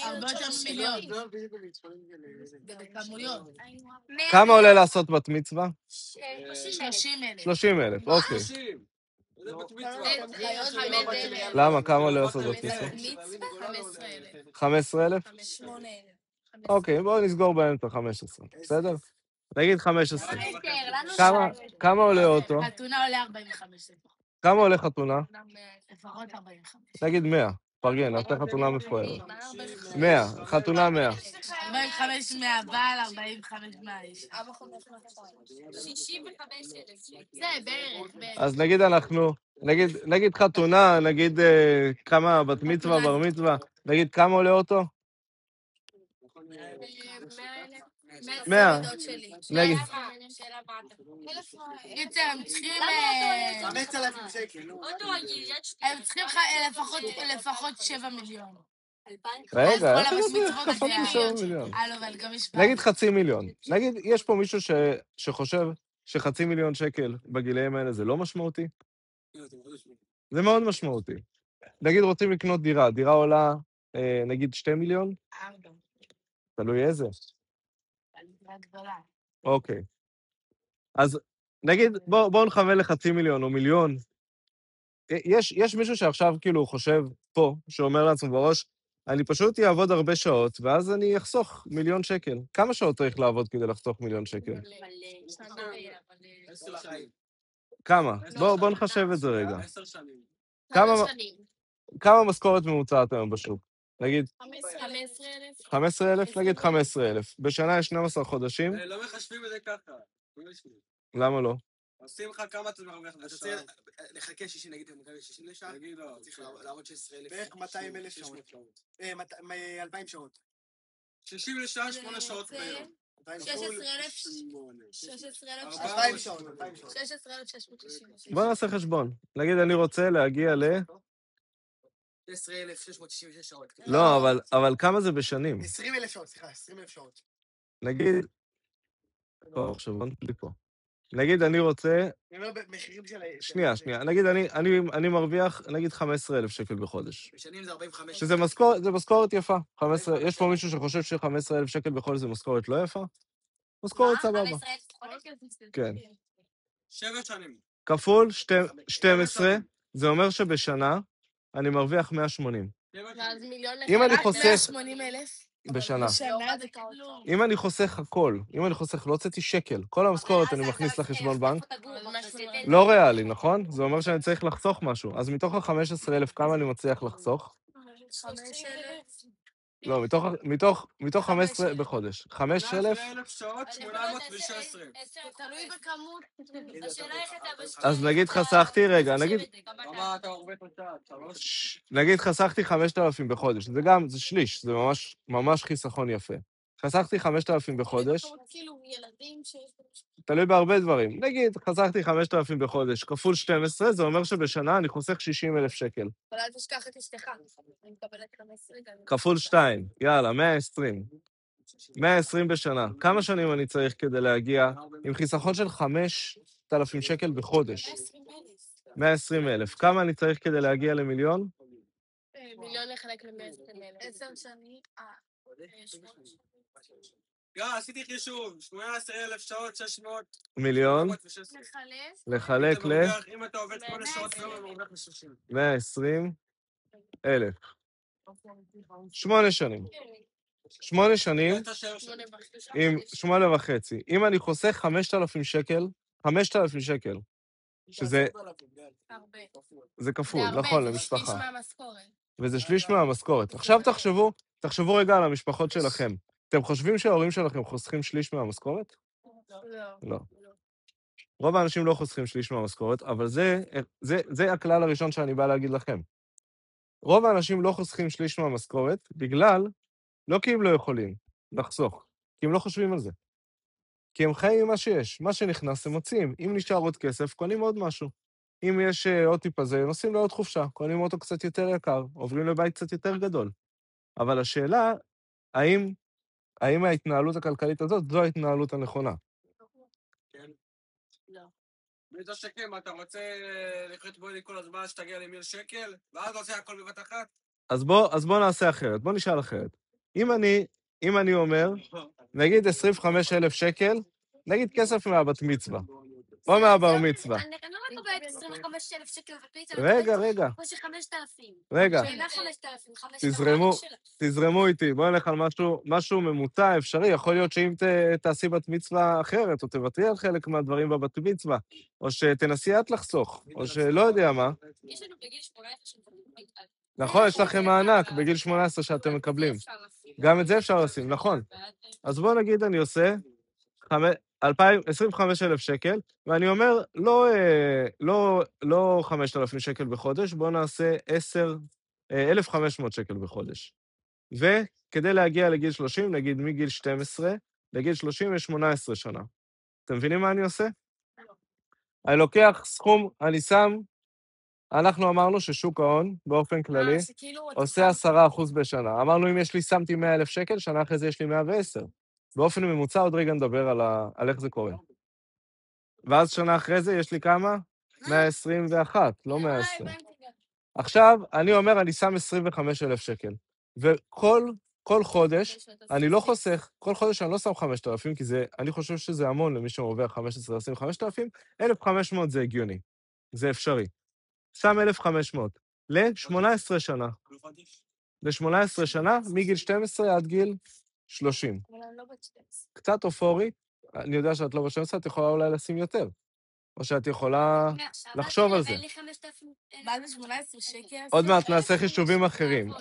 [SPEAKER 1] הרבה יותר מיליון. בכמויות.
[SPEAKER 2] כמה עולה לעשות בת מצווה?
[SPEAKER 1] 30,000.
[SPEAKER 2] 30,000, אוקיי.
[SPEAKER 3] 30. זה בת מצווה.
[SPEAKER 2] למה? כמה עולה לעשות בת מצווה?
[SPEAKER 4] 15,000.
[SPEAKER 2] 15,000?
[SPEAKER 4] 8,000.
[SPEAKER 2] אוקיי, בואו נסגור באמצע 15, בסדר? נגיד 15.
[SPEAKER 5] לנו
[SPEAKER 2] כמה עולה אוטו?
[SPEAKER 1] חתונה עולה 45,000.
[SPEAKER 2] כמה עולה חתונה?
[SPEAKER 1] לפחות 45.
[SPEAKER 2] נגיד 100. פרגן, נעשה חתונה מפוארת. 100, חתונה 100.
[SPEAKER 1] 45 מהבעל, 45 מהאיש.
[SPEAKER 4] 65,000 שקל.
[SPEAKER 5] זה בערך.
[SPEAKER 2] אז נגיד נגיד חתונה, נגיד כמה בת מצווה, בר מצווה, נגיד כמה עולה אוטו? 100.
[SPEAKER 1] מידות שלי.
[SPEAKER 2] נגיד,
[SPEAKER 5] שאלה מה אתה...
[SPEAKER 1] קיצר, הם צריכים...
[SPEAKER 5] למה לא אותו
[SPEAKER 3] 5,000 שקל.
[SPEAKER 5] אותו רגיל, יד שתי.
[SPEAKER 1] הם צריכים לפחות 7 מיליון.
[SPEAKER 5] 2,000.
[SPEAKER 2] רגע,
[SPEAKER 1] כל
[SPEAKER 2] איך
[SPEAKER 1] הבת
[SPEAKER 2] זה צריך
[SPEAKER 1] מצוות
[SPEAKER 2] פחות
[SPEAKER 1] זה
[SPEAKER 2] מ7 מיליון?
[SPEAKER 1] לא, אבל גם יש...
[SPEAKER 2] נגיד 500,000. נגיד, יש פה מישהו שחושב ש500,000 שקל בגילאים האלה זה לא משמעותי? זה מאוד משמעותי. נגיד רוצים לקנות דירה, דירה עולה, נגיד 2 מיליון?
[SPEAKER 1] 4.
[SPEAKER 2] תלוי איזה.
[SPEAKER 1] הגדולה.
[SPEAKER 2] אוקיי. אז נגיד, בואו נכוון ל500,000 או מיליון. יש מישהו שעכשיו כאילו חושב פה, שאומר לעצמו בראש, אני פשוט אעבוד הרבה שעות, ואז אני אחסוך 1,000,000 שקל. כמה שעות צריך לעבוד כדי לחסוך 1,000,000 שקל?
[SPEAKER 3] 10 שנים.
[SPEAKER 2] כמה? בואו נחשב את זה רגע.
[SPEAKER 3] 10 שנים.
[SPEAKER 2] כמה משכורת ממוצעת היום בשוק? נגיד
[SPEAKER 1] 15,000.
[SPEAKER 2] 15,000? נגיד 15,000. בשנה יש 12 חודשים.
[SPEAKER 3] לא מחשבים את זה ככה.
[SPEAKER 2] למה לא?
[SPEAKER 3] עושים לך כמה אתה מרוויח
[SPEAKER 6] אתה
[SPEAKER 3] בשעה.
[SPEAKER 6] צריך לחכה 60, נגיד, אתה מקבל 60 לשעה?
[SPEAKER 3] נגיד לא.
[SPEAKER 6] צריך לעבוד 16,000.
[SPEAKER 3] בערך 200,000 שעות.
[SPEAKER 6] 2,000 שעות.
[SPEAKER 3] 60 לשעה, 8 שעות ביום.
[SPEAKER 6] 2,000 שעות.
[SPEAKER 1] 16,660.
[SPEAKER 2] בואו נעשה חשבון. נגיד אני רוצה להגיע
[SPEAKER 6] 16,666 שעות.
[SPEAKER 2] לא, אבל כמה זה בשנים?
[SPEAKER 6] 20,000 שעות, סליחה, 20,000 שעות.
[SPEAKER 2] נגיד... פה, מחשבון שלי פה. נגיד אני רוצה...
[SPEAKER 6] אני אומר במחירים של...
[SPEAKER 2] שנייה. נגיד אני מרוויח, נגיד 15,000 שקל בחודש.
[SPEAKER 6] בשנים זה 45.
[SPEAKER 2] שזה משכורת יפה. יש פה מישהו שחושב ש15,000 שקל בחודש זה משכורת לא יפה? משכורת סבבה.
[SPEAKER 5] 15,000 חודש?
[SPEAKER 2] כן.
[SPEAKER 3] 7 שנים.
[SPEAKER 2] כפול 12, זה אומר שבשנה אני מרוויח 180.
[SPEAKER 1] ואז מיליון
[SPEAKER 2] אם אני
[SPEAKER 1] רק
[SPEAKER 2] חוסך...
[SPEAKER 1] 180,000.
[SPEAKER 2] בשנה.
[SPEAKER 1] בשנה זה כלום.
[SPEAKER 2] אם אני חוסך הכל, אם אני חוסך, לא הוצאתי שקל, כל המשכורת אני מכניס לחשבון בנק, לא ריאלי, נכון? זה אומר שאני צריך לחסוך משהו. אז מתוך ה-15,000, כמה אני מצליח לחסוך?
[SPEAKER 1] 5,000.
[SPEAKER 2] לא, מתוך 15 בחודש. 5,000?
[SPEAKER 3] 100,000 שעות, 816.
[SPEAKER 1] תלוי בכמות.
[SPEAKER 5] השאלה איך אתה...
[SPEAKER 2] אז נגיד חסכתי, רגע, נגיד...
[SPEAKER 3] כמה אתה עובד בשעה? 3?
[SPEAKER 2] נגיד חסכתי 5,000 בחודש. זה שליש, זה ממש חיסכון יפה. חסכתי 5,000 בחודש.
[SPEAKER 1] כאילו ילדים שיש...
[SPEAKER 2] תלוי בהרבה דברים. נגיד, חסכתי 5,000 בחודש, כפול 12, זה אומר שבשנה אני חוסך 60,000 שקל.
[SPEAKER 1] אבל אל תשכח את אשתך. אני מקבלת 15 גם.
[SPEAKER 2] כפול 2, יאללה, 120. 120 בשנה. כמה שנים אני צריך כדי להגיע עם חיסכון של 5,000 שקל בחודש? 120,000. כמה אני צריך כדי להגיע למיליון?
[SPEAKER 1] מיליון לחלק ל-120,000. 10 שנים.
[SPEAKER 3] עשיתי חישוב, 18,000 שעות, 600.
[SPEAKER 2] מיליון. לחלק
[SPEAKER 3] אם אתה עובד 8 שעות ביום, אני מרוויח ל-60.
[SPEAKER 2] 120,000. 8 שנים. 8 שנים עם 8.5. אם אני חוסך 5,000 שקל, 5,000 שקל, שזה... זה כפול, נכון, למשפחה.
[SPEAKER 1] שליש מהמשכורת.
[SPEAKER 2] וזה שליש מהמשכורת. עכשיו תחשבו רגע על המשפחות שלכם. אתם חושבים שההורים שלכם חוסכים שליש מהמשכורת? לא. רוב האנשים לא חוסכים שליש מהמשכורת, אבל זה הכלל הראשון שאני בא להגיד לכם. רוב האנשים לא חוסכים שליש מהמשכורת בגלל, לא כי הם לא יכולים לחסוך, כי הם לא חושבים על זה. כי הם חיים עם מה שיש. מה שנכנס הם מוציאים. אם נשאר עוד כסף, קונים עוד משהו. אם יש עוד טיפ הזה, נוסעים לעוד חופשה, קונים אותו קצת יותר יקר, עוברים לבית קצת יותר גדול. אבל השאלה, האם ההתנהלות הכלכלית הזאת זו ההתנהלות הנכונה?
[SPEAKER 3] כן. לא. בגלל שכן, אתה רוצה לחיות בו לי כל הזמן שתגיע ל1,000,000 שקל, ואז עושה הכל בבת אחת?
[SPEAKER 2] אז בוא נעשה אחרת, בוא נשאל אחרת. אם אני אומר, נגיד 25,000 שקל, נגיד כסף מהבת מצווה, או מהבר מצווה.
[SPEAKER 5] אני לא מקבלת 25,000 שקל בבת מצווה.
[SPEAKER 2] רגע.
[SPEAKER 5] כמו ש5,000.
[SPEAKER 2] רגע.
[SPEAKER 5] שאלה 5,000, 5,000.
[SPEAKER 2] תזרמו איתי, בואו נלך על משהו ממוצע אפשרי. יכול להיות שאם תעשי בת מצווה אחרת, או תוותרי על חלק מהדברים בבת מצווה, או שתנסי את לחסוך, או שלא יודע מה.
[SPEAKER 5] יש לנו בגיל 18
[SPEAKER 2] נכון, יש לכם מענק בגיל 18 שאתם מקבלים. גם את זה אפשר לשים, נכון. אז בואו נגיד אני עושה 25,000 שקל, ואני אומר, לא 5,000 שקל בחודש, בואו נעשה 1,500 שקל בחודש. וכדי להגיע לגיל 30, נגיד מגיל 12, לגיל 30 יש 18 שנה. אתם מבינים מה אני עושה? אני לוקח סכום, אני שם, אנחנו אמרנו ששוק ההון, באופן כללי, עושה 10% בשנה. אמרנו, אם שמתי 100,000 שקל, שנה אחרי זה יש לי 110. באופן ממוצע, עוד רגע נדבר על איך זה קורה. ואז שנה אחרי זה יש לי כמה? 121, לא 120. עכשיו, אני אומר, אני שם 25,000 שקל. וכל חודש, אני לא חוסך, כל חודש אני לא שם 5,000, כי אני חושב שזה המון למי שמרוויח 15,000, 5,000, 1,500 זה הגיוני. זה אפשרי. שם 1,500. ל-18 שנה. ל-18 שנה, מגיל 12 עד גיל 30.
[SPEAKER 4] אבל אני לא בת 12.
[SPEAKER 2] קצת אופורי, אני יודע שאת לא בת 12, את יכולה אולי לשים יותר. או שאת יכולה לחשוב על זה.
[SPEAKER 5] אין לי 5,000.
[SPEAKER 1] מה זה 18 שקל?
[SPEAKER 2] עוד מעט נעשה חישובים אחרים.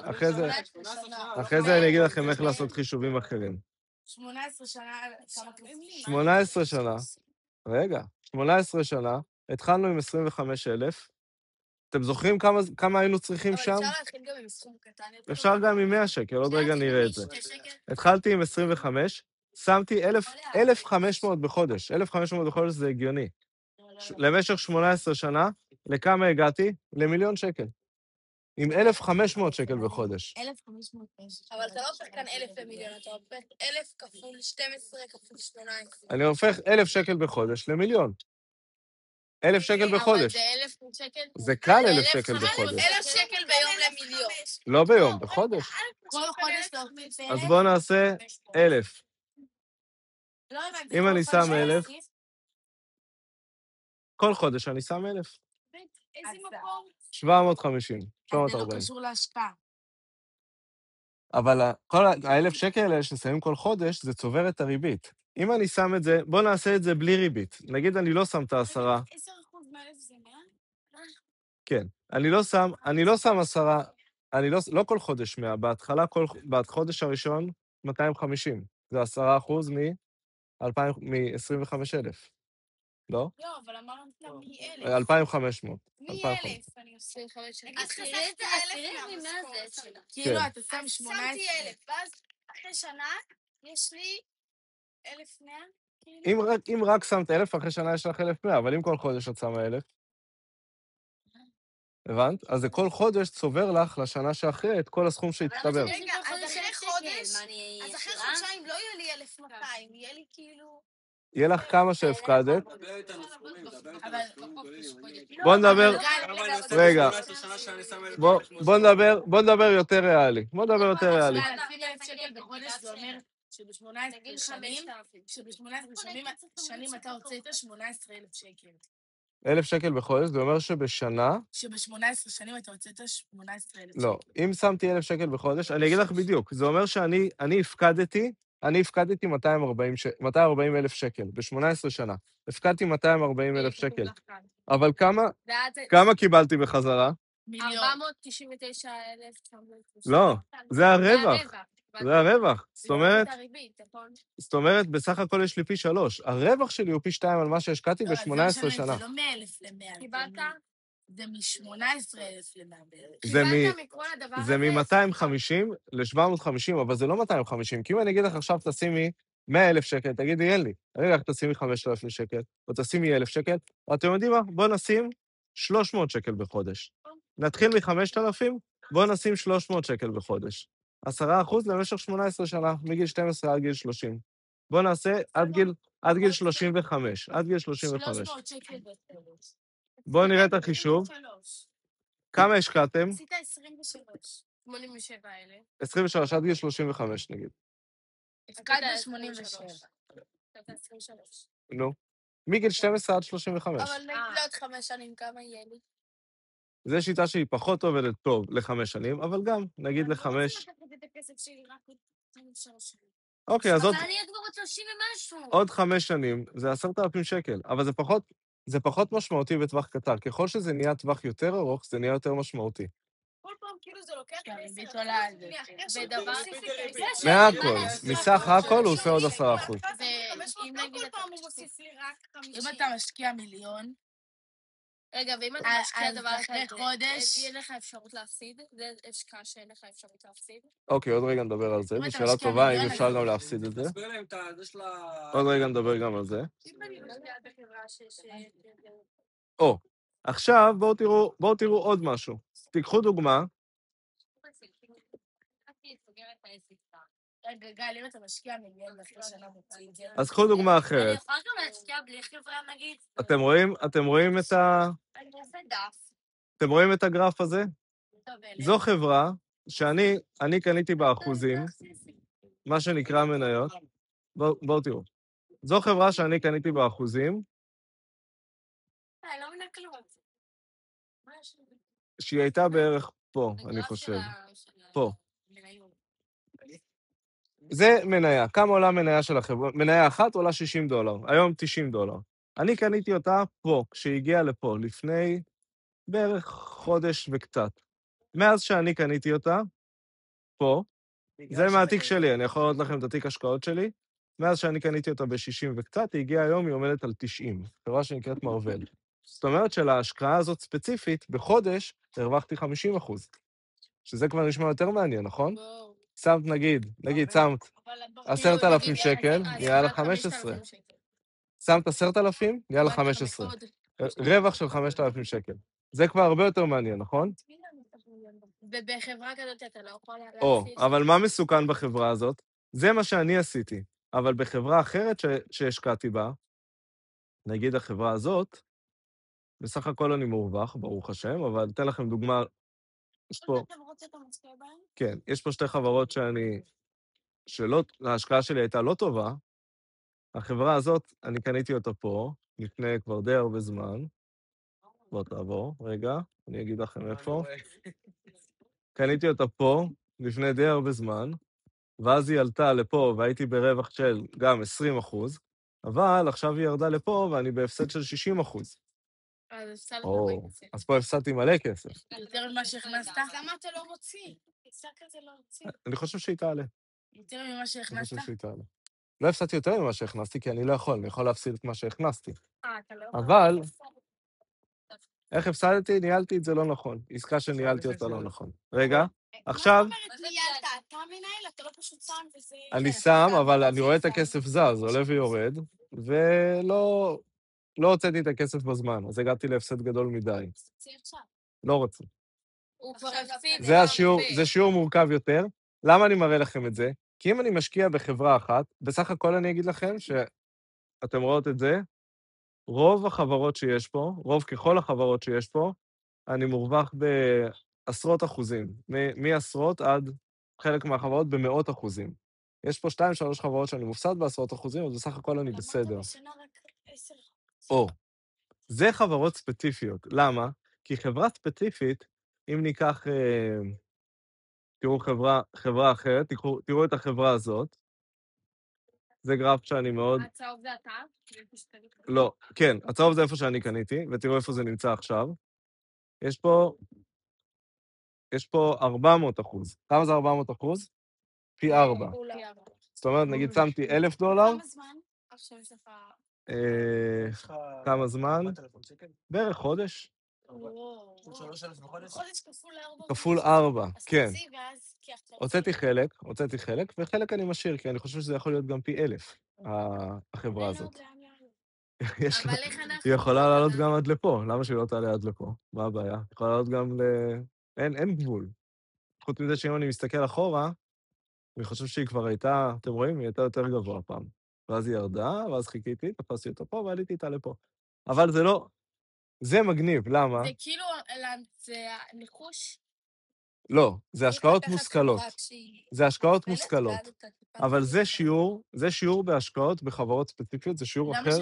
[SPEAKER 2] אחרי זה אני אגיד לכם איך לעשות חישובים אחרים.
[SPEAKER 1] 18 שנה, כמה כסף?
[SPEAKER 2] 18 שנה, רגע, 18 שנה, התחלנו עם 25,000. אתם זוכרים כמה היינו צריכים שם?
[SPEAKER 4] אבל אפשר להתחיל גם עם סכום קטן יותר.
[SPEAKER 2] אפשר גם עם 100 שקל, עוד רגע נראה את זה. התחלתי עם 25, שמתי 1,500 בחודש. 1,500 בחודש זה הגיוני. למשך 18 שנה, לכמה הגעתי? ל1,000,000 שקל. עם 1,500 שקל בחודש.
[SPEAKER 1] 1,500 שקל.
[SPEAKER 4] אבל אתה לא הופך כאן 1,000 למיליון, אתה הופך 1,000 כפול 12 כפול 18.
[SPEAKER 2] אני הופך 1,000 שקל בחודש ל1,000,000. 1,000 שקל בחודש.
[SPEAKER 4] אבל זה 1,000 שקל.
[SPEAKER 2] זה קל 1,000 שקל בחודש.
[SPEAKER 4] 1,000 שקל ביום למיליון.
[SPEAKER 2] לא ביום, בחודש.
[SPEAKER 1] כל חודש אתה הופך
[SPEAKER 2] אז בואו נעשה 1,000.
[SPEAKER 1] לא הבנתי.
[SPEAKER 2] אם
[SPEAKER 1] כל
[SPEAKER 2] אני
[SPEAKER 1] חודש
[SPEAKER 2] שם 1,000, כל חודש אני שם 1,000.
[SPEAKER 4] איזה מקום?
[SPEAKER 2] 750,
[SPEAKER 1] אז זה
[SPEAKER 2] 740.
[SPEAKER 1] לא קשור להשקעה.
[SPEAKER 2] אבל כל ה-1,000 שקל האלה ששמים כל חודש, זה צובר את הריבית. אם אני שם את זה, בואו נעשה את זה בלי ריבית. נגיד אני לא שם את 10.
[SPEAKER 4] 10% מה-1,000 זה 100?
[SPEAKER 2] כן. אני לא שם 10, לא כל חודש 100. בהתחלה, בחודש הראשון, 250. זה 10% מ-25,000. לא?
[SPEAKER 4] לא, אבל אמרת מ-1,000.
[SPEAKER 2] 2,500.
[SPEAKER 4] מ-1,000 אני עושה 5 שקל. אז חסכתי 1,000 מהמשכורת.
[SPEAKER 1] כאילו, אתה שם
[SPEAKER 4] אז
[SPEAKER 1] 18.
[SPEAKER 4] שמתי 1,000, ואז אחרי שנה יש לי 1,100.
[SPEAKER 2] אם רק שמת 1,000, אחרי שנה יש לך 1,100, אבל אם כל חודש את שמה 1,000, הבנת? אז זה כל חודש צובר לך לשנה שאחרי את כל הסכום שהצטבר.
[SPEAKER 4] רגע, אז אחרי חודש, אז אחרי חודשיים לא יהיה לי 1,200, יהיה לי כאילו...
[SPEAKER 2] יהיה לך כמה שהפקדת.
[SPEAKER 3] דבר איתנו סכומים, דבר איתנו סכומים גדולים.
[SPEAKER 2] בוא נדבר,
[SPEAKER 3] כמה אני עושה
[SPEAKER 2] רגע.
[SPEAKER 3] ב-18 שנה שאני שם 1,000
[SPEAKER 2] בוא נדבר יותר ריאלי. בוא נדבר יותר ריאלי.
[SPEAKER 1] לשים 1,000 שקל בחודש, זה אומר שב-18 שנים אתה הוצאת 18,000 שקל.
[SPEAKER 2] 1,000 שקל בחודש, זה אומר שבשנה...
[SPEAKER 1] שב-18 שנים אתה הוצאת 18,000 שקל.
[SPEAKER 2] לא, אם שמתי 1,000 שקל בחודש, אני אגיד לך בדיוק, זה אומר שאני הפקדתי 240,000 שקל ב-18 שנה. הפקדתי 240,000 שקל. אבל כמה קיבלתי בחזרה?
[SPEAKER 4] 499,900.
[SPEAKER 2] לא, זה הרווח. זה הרווח. זאת אומרת, בסך הכל יש לי פי 3. הרווח שלי הוא פי 2 על מה שהשקעתי ב-18 שנה.
[SPEAKER 1] זה לא 100,000 ל-100.
[SPEAKER 4] קיבלת?
[SPEAKER 1] זה מ-18,000 ל-100.
[SPEAKER 2] זה מ-250 ל-750, אבל זה לא 250, כי אם אני אגיד לך עכשיו תשימי 100,000 שקל, תגידי, אין לי. אני רק תשימי 5,000 שקל, או תשימי 1,000 שקל, או אתם יודעים מה? בואו נשים 300 שקל בחודש. נתחיל מ-5,000, בואו נשים 300 שקל בחודש. 10% למשך 18 שנה, מגיל 12 עד גיל 30. בואו נעשה עד גיל 35. עד גיל 35.
[SPEAKER 1] 300 שקל בחודש.
[SPEAKER 2] בואו נראה את החישוב. כמה השקעתם?
[SPEAKER 4] עשית 23. 87,000.
[SPEAKER 2] 23 עד גיל 35, נגיד.
[SPEAKER 1] הפקד ב-87.
[SPEAKER 4] 23.
[SPEAKER 2] נו. מגיל 12 עד 35.
[SPEAKER 4] אבל נגיד לעוד 5 שנים, כמה יהיה לי?
[SPEAKER 2] זו שיטה שהיא פחות עובדת טוב ל5 שנים, אבל גם, נגיד ל5...
[SPEAKER 4] אני לא רוצה לקחת את הכסף שלי רק ל-3 שנים.
[SPEAKER 2] אוקיי, אז
[SPEAKER 5] אבל אני כבר עוד 30 ומשהו.
[SPEAKER 2] עוד 5 שנים, זה 10,000 שקל, אבל זה פחות משמעותי בטווח קצר. ככל שזה נהיה טווח יותר ארוך, זה נהיה יותר משמעותי.
[SPEAKER 4] כל פעם כאילו זה לוקח
[SPEAKER 1] הריבית עולה על זה.
[SPEAKER 4] ודבר
[SPEAKER 2] מהכל, מסך הכל הוא עושה עוד 10%.
[SPEAKER 4] ואם נגיד כל פעם הוא מוסיף לי רק 50.
[SPEAKER 1] אם אתה משקיע 1,000,000,
[SPEAKER 5] רגע, ואם אתה משקיע דבר
[SPEAKER 1] אחרי
[SPEAKER 5] כזה,
[SPEAKER 1] חודש...
[SPEAKER 5] אין לך אפשרות להפסיד? זה השקעה שאין לך אפשרות להפסיד?
[SPEAKER 2] אוקיי, עוד רגע נדבר על זה.
[SPEAKER 1] אם אתה
[SPEAKER 2] שאלה
[SPEAKER 1] משקיע
[SPEAKER 2] טובה, אם
[SPEAKER 1] מיליון,
[SPEAKER 2] אפשר
[SPEAKER 1] אז-
[SPEAKER 2] גם להפסיד את זה.
[SPEAKER 3] תסביר להם את ה... יש לה...
[SPEAKER 2] עוד רגע נדבר גם על זה.
[SPEAKER 5] אם אני משקיעה בחברה
[SPEAKER 2] או, עכשיו בואו תראו עוד משהו. תיקחו דוגמה.
[SPEAKER 1] רגע, גל, אם אתה משקיע מיליון ואחרי שנה מוציא את זה...
[SPEAKER 2] אז קחו דוגמה
[SPEAKER 5] אני
[SPEAKER 2] אחרת.
[SPEAKER 5] יכולה גם להשקיע בלי חברה, נגיד?
[SPEAKER 2] אתם רואים
[SPEAKER 5] אני אעשה דף.
[SPEAKER 2] אתם רואים את הגרף הזה?
[SPEAKER 5] טוב,
[SPEAKER 2] זו חברה שאני קניתי באחוזים, מה שנקרא מניות. בואו תראו. זו חברה שאני קניתי באחוזים,
[SPEAKER 5] אני לא מבינה כלום.
[SPEAKER 2] שהיא הייתה בערך פה, אני
[SPEAKER 5] הגרף
[SPEAKER 2] חושב.
[SPEAKER 5] של
[SPEAKER 2] פה.
[SPEAKER 5] המניות.
[SPEAKER 2] זה מניה. כמה עולה מניה של החברה? מניה אחת עולה $60. היום $90. אני קניתי אותה פה, כשהיא הגיעה לפה, לפני בערך חודש וקצת. מאז שאני קניתי אותה, פה, זה מהתיק שלי, אני יכול לראות לכם את התיק השקעות שלי. מאז שאני קניתי אותה ב-60 וקצת, היא הגיעה היום, היא עומדת על 90. חברה שנקראת מרוול. זאת אומרת שלהשקעה הזאת ספציפית, בחודש, הרווחתי 50%. שזה כבר נשמע יותר מעניין, נכון?
[SPEAKER 5] וואו.
[SPEAKER 2] שמת נגיד, שמת 10,000 שקל, נהיה לך 15. שמת 10,000, נהיה לך 15. רווח של 5,000 שקל. זה כבר הרבה יותר מעניין, נכון?
[SPEAKER 5] ובחברה כזאת אתה לא יכול
[SPEAKER 2] או,
[SPEAKER 5] להפסיד.
[SPEAKER 2] אבל מה מסוכן בחברה הזאת? זה מה שאני עשיתי. אבל בחברה אחרת שהשקעתי בה, נגיד החברה הזאת, בסך הכל אני מורווח, ברוך השם, אבל אתן לכם דוגמה, יש פה... כן, יש פה שתי חברות ההשקעה שלי הייתה לא טובה. החברה הזאת, אני קניתי אותה פה, לפני כבר די הרבה זמן. בוא תעבור, רגע, אני אגיד לכם איפה. קניתי אותה פה, לפני די הרבה זמן, ואז היא עלתה לפה, והייתי ברווח של גם 20%, אבל עכשיו היא ירדה לפה, ואני בהפסד של 60%.
[SPEAKER 5] אז הפסדת
[SPEAKER 2] או,
[SPEAKER 5] הרבה כסף.
[SPEAKER 2] אז פה הפסדתי מלא כסף.
[SPEAKER 1] יותר ממה שהכנסת?
[SPEAKER 4] למה אתה לא מוציא? עסק כזה לא מוציא.
[SPEAKER 2] אני חושב שהיא תעלה.
[SPEAKER 1] יותר ממה
[SPEAKER 2] אני
[SPEAKER 1] שהכנסת?
[SPEAKER 2] חושב שהיא תעלה. לא הפסדתי יותר ממה שהכנסתי, כי אני לא יכול, אני יכול להפסיד את מה שהכנסתי.
[SPEAKER 5] אתה לא יכול.
[SPEAKER 2] אבל, איך הפסדתי? ניהלתי את זה לא נכון. עסקה שניהלתי אותה לא נכון. רגע, עכשיו...
[SPEAKER 4] מה זאת אומרת ניהלת? אתה מנהל, אתה לא פשוט שם וזה...
[SPEAKER 2] אני שם, אבל אני רואה את הכסף זז, עולה ויורד, ולא הוצאתי את הכסף בזמן, אז הגעתי להפסד גדול מדי.
[SPEAKER 4] תוציא עכשיו.
[SPEAKER 2] לא רוצה.
[SPEAKER 5] הוא כבר הפסיד.
[SPEAKER 2] זה שיעור מורכב יותר. למה אני מראה לכם את זה? כי אם אני משקיע בחברה אחת, בסך הכל אני אגיד לכם שאתם רואות את זה, רוב החברות שיש פה, רוב ככל החברות שיש פה, אני מורווח בעשרות אחוזים, מעשרות עד חלק מהחברות במאות אחוזים. יש פה 2-3 חברות שאני מופסד בעשרות אחוזים, אז בסך הכל אני בסדר.
[SPEAKER 4] למה אתה בשנה רק 10?
[SPEAKER 2] או, זה חברות ספציפיות. למה? כי חברה ספציפית, אם ניקח, תראו חברה אחרת, תראו את החברה הזאת, זה גרף שאני מאוד...
[SPEAKER 5] הצהוב זה אתה?
[SPEAKER 2] לא, כן, הצהוב זה איפה שאני קניתי, ותראו איפה זה נמצא עכשיו. יש פה 400%. כמה זה 400%? פי 4. זאת אומרת, נגיד שמתי $1,000.
[SPEAKER 4] כמה זמן? עכשיו יש לך...
[SPEAKER 2] כמה זמן? בערך חודש.
[SPEAKER 4] חודש כפול 4.
[SPEAKER 2] כפול 4, כן.
[SPEAKER 4] אז תוציא ואז...
[SPEAKER 2] הוצאתי חלק, וחלק אני משאיר, כי אני חושב שזה יכול להיות גם פי 1,000, החברה הזאת. יש לה...
[SPEAKER 5] אבל איך אנחנו...
[SPEAKER 2] היא יכולה לעלות גם עד לפה. למה שהיא לא תעלה עד לפה? מה הבעיה? היא יכולה לעלות גם אין גבול. חוץ מזה שאם אני מסתכל אחורה, אני חושב שהיא כבר הייתה, אתם רואים? היא הייתה יותר גבוה פעם. ואז היא ירדה, ואז חיכיתי, תפסתי אותה פה, ועליתי איתה לפה. אבל זה לא... זה מגניב, למה?
[SPEAKER 5] זה כאילו, זה ניחוש.
[SPEAKER 2] לא, זה השקעות מושכלות. זה השקעות מושכלות. אבל זה שיעור בהשקעות בחברות ספציפיות, זה שיעור אחר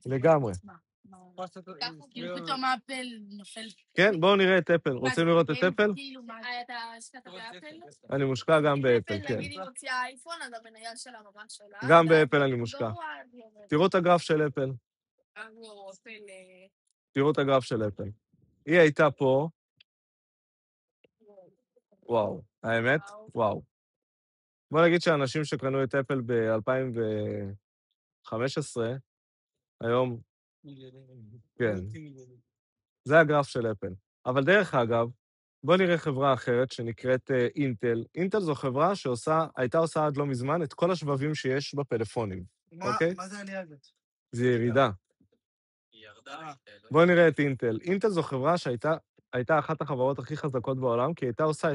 [SPEAKER 2] לגמרי.
[SPEAKER 1] כאילו פתאום אפל נופל.
[SPEAKER 2] כן, בואו נראה את אפל. רוצים לראות את אפל?
[SPEAKER 5] אתה השקעת באפל?
[SPEAKER 2] אני מושקע גם באפל, כן.
[SPEAKER 4] נגיד היא מוציאה אייפון, אז המניה שלה ממש עולה.
[SPEAKER 2] גם באפל אני מושקע. תראו את הגרף של אפל. תראו את הגרף של אפל. היא הייתה פה. וואו, האמת? וואו. בוא נגיד שאנשים שקנו את אפל ב-2015, היום, כן, זה הגרף של אפל. אבל דרך אגב, בוא נראה חברה אחרת שנקראת אינטל. אינטל זו חברה הייתה עושה עד לא מזמן את כל השבבים שיש בפלאפונים, אוקיי?
[SPEAKER 6] מה זה העלייה הזאת?
[SPEAKER 2] זה ירידה.
[SPEAKER 3] היא ירדה.
[SPEAKER 2] בוא נראה את אינטל. אינטל זו חברה הייתה אחת החברות הכי חזקות בעולם, כי היא הייתה עושה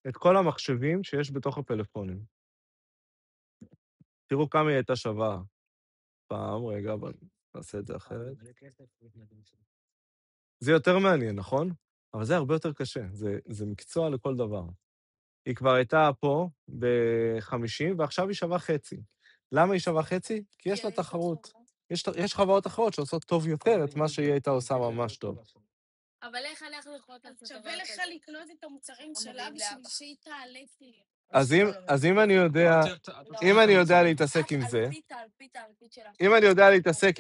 [SPEAKER 2] את כל המחשבים שיש בתוך הפלאפונים. תראו כמה היא הייתה שווה. פעם, רגע, בוא נעשה את זה אחרת. זה יותר מעניין, נכון? אבל זה הרבה יותר קשה. זה מקצוע לכל דבר. היא כבר הייתה פה ב-50, ועכשיו היא שווה חצי. למה היא שווה חצי? כי יש לה תחרות. יש חברות אחרות שעושות טוב יותר את מה שהיא הייתה עושה ממש טוב.
[SPEAKER 5] אבל איך אנחנו יכולות לעשות דבר
[SPEAKER 4] שווה לך
[SPEAKER 5] כזה?
[SPEAKER 4] לקנות את המוצרים שלה בשביל שהיא תעלה לי.
[SPEAKER 2] אז אם אני יודע להתעסק עם זה,
[SPEAKER 5] אלפית שלך.
[SPEAKER 2] אם אני יודע להתעסק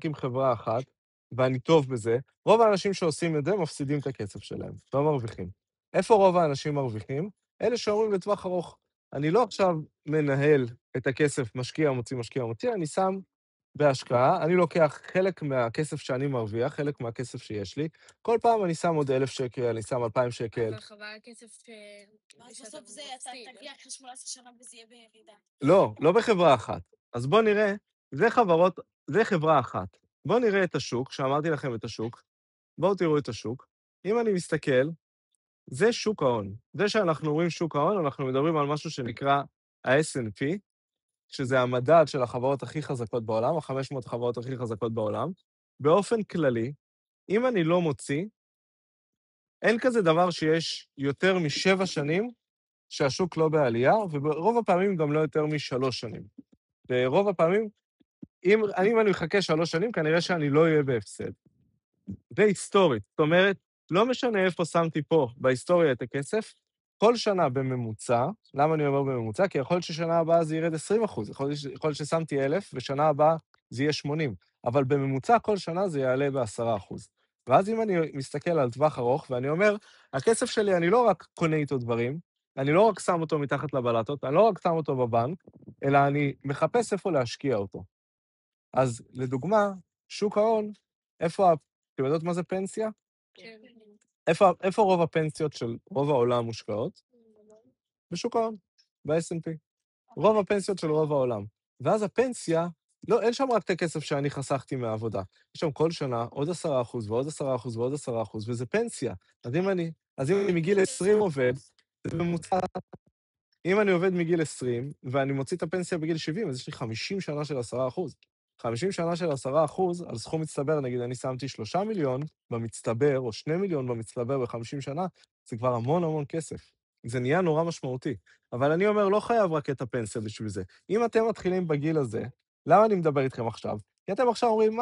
[SPEAKER 2] עם חברה אחת, ואני טוב בזה, רוב האנשים שעושים את זה מפסידים את הכסף שלהם, לא מרוויחים. איפה רוב האנשים מרוויחים? אלה שאומרים לטווח ארוך. אני לא עכשיו מנהל את הכסף, משקיע, מוציא, אני שם בהשקעה, אני לוקח חלק מהכסף שאני מרוויח, חלק מהכסף שיש לי, כל פעם אני שם עוד 1,000 שקל, אני שם 2,000 שקל.
[SPEAKER 5] אבל חבל כסף
[SPEAKER 4] ואז בסוף זה, אתה תגיע אחרי 18 שנה וזה יהיה בירידה.
[SPEAKER 2] לא בחברה אחת. אז בואו נראה, זה חברה אחת. בואו נראה את השוק, שאמרתי לכם את השוק. בואו תראו את השוק. אם אני מסתכל, זה שוק ההון. זה שאנחנו רואים שוק ההון, אנחנו מדברים על משהו שנקרא ה-S&P, שזה המדד של החברות הכי חזקות בעולם, ה-500 חברות הכי חזקות בעולם. באופן כללי, אם אני לא מוציא, אין כזה דבר שיש יותר מ7 שנים שהשוק לא בעלייה, וברוב הפעמים גם לא יותר מ3 שנים. ברוב הפעמים, אם אני מחכה 3 שנים, כנראה שאני לא אהיה בהפסד. זה היסטורית. זאת אומרת, לא משנה איפה שמתי פה בהיסטוריה את הכסף, כל שנה בממוצע, למה אני אומר בממוצע? כי יכול להיות ששנה הבאה זה ירד 20%, יכול להיות ששמתי 1,000, ושנה הבאה זה יהיה 80, אבל בממוצע כל שנה זה יעלה ב10%. ואז אם אני מסתכל על טווח ארוך, ואני אומר, הכסף שלי, אני לא רק קונה איתו דברים, אני לא רק שם אותו מתחת לבלטות, אני לא רק שם אותו בבנק, אלא אני מחפש איפה להשקיע אותו. אז לדוגמה, שוק ההון, אתם יודעות מה זה פנסיה?
[SPEAKER 5] כן.
[SPEAKER 2] איפה רוב הפנסיות של רוב העולם מושקעות? בשוק ההון, ב-S&P. רוב הפנסיות של רוב העולם. ואז הפנסיה, אין שם רק את הכסף שאני חסכתי מהעבודה. יש שם כל שנה עוד 10% ועוד 10% ועוד 10%, וזה פנסיה. אז אם אני מגיל 20 עובד, זה ממוצע. אם אני עובד מגיל 20, ואני מוציא את הפנסיה בגיל 70, אז יש לי 50 שנה של 10%. 50 שנה של 10%, על סכום מצטבר, נגיד, אני שמתי 3 מיליון במצטבר, או 2 מיליון במצטבר ב-50 שנה, זה כבר המון המון כסף. זה נהיה נורא משמעותי. אבל אני אומר, לא חייב רק את הפנסיה בשביל זה. אם אתם מתחילים בגיל הזה, למה אני מדבר איתכם עכשיו? כי אתם עכשיו אומרים,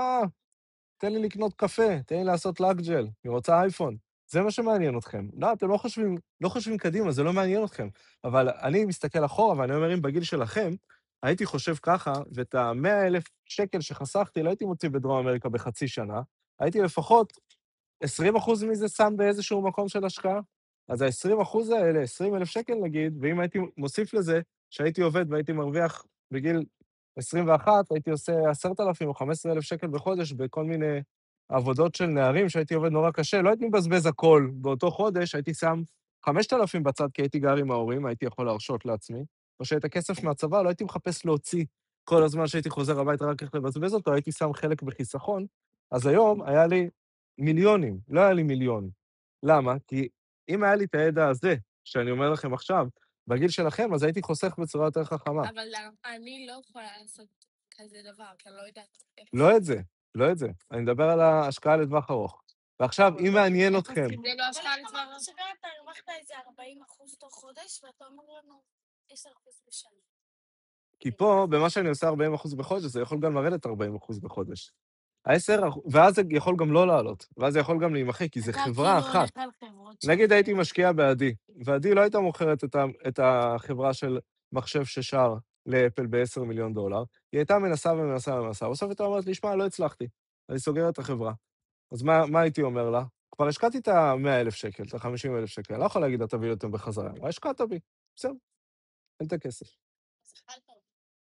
[SPEAKER 2] תן לי לקנות קפה, תן לי לעשות לג'ל, אני רוצה אייפון. זה מה שמעניין אתכם. לא, אתם לא חושבים קדימה, זה לא מעניין אתכם. אבל אני מסתכל אחורה, ואני אומר, אם בגיל שלכם, הייתי חושב ככה, ואת ה100,000 שקל שחסכתי, לא הייתי מוציא בדרום אמריקה בחצי שנה, הייתי לפחות 20% מזה שם באיזשהו מקום של השקעה. אז ה-20% האלה, 20,000 שקל נגיד, ואם הייתי מוסיף לזה, שהייתי עובד והייתי מרוויח בגיל 21, הייתי עושה 10,000 או 15,000 שקל בחודש בכל מיני עבודות של נערים שהייתי עובד נורא קשה, לא הייתי מבזבז הכל באותו חודש, הייתי שם 5,000 בצד כי הייתי גר עם ההורים, הייתי יכול להרשות לעצמי, או שאת הכסף מהצבא לא הייתי מחפש להוציא כל הזמן שהייתי חוזר הביתה רק איך לבזבז אותו, הייתי שם חלק בחיסכון, אז היום היה לי מיליונים, לא היה לי מיליון. למה? כי אם היה לי את הידע הזה, שאני אומר לכם עכשיו, בגיל שלכם, אז הייתי חוסך בצורה יותר חכמה.
[SPEAKER 5] אבל אני לא יכולה לעשות כזה דבר, כי אני לא יודעת.
[SPEAKER 2] לא את זה. אני מדבר על ההשקעה לטווח ארוך. ועכשיו, אם מעניין אתכם...
[SPEAKER 5] זה לא השקעה לטווח ארוך.
[SPEAKER 4] שגם אתה הרווחת איזה 40% תוך חודש, ואתה אומר לנו 10% בשנה.
[SPEAKER 2] כי פה, במה שאני עושה 40% בחודש, זה יכול גם לרדת 40% בחודש. ואז זה יכול גם לא לעלות, ואז זה יכול גם להימחק, כי זה חברה אחת. נגיד הייתי משקיע בעדי, ועדי לא הייתה מוכרת את החברה של מחשב ששר לאפל ב$10 מיליון, היא הייתה מנסה, בסוף הייתה אומרת לי, שמע, לא הצלחתי, אני סוגר את החברה. אז מה הייתי אומר לה? כבר השקעתי את ה-100,000 שקל, את ה-50,000 שקל, אני לא יכול להגיד, תביא אותם בחזרה, מה השקעת בי? בסדר, אין את הכסף.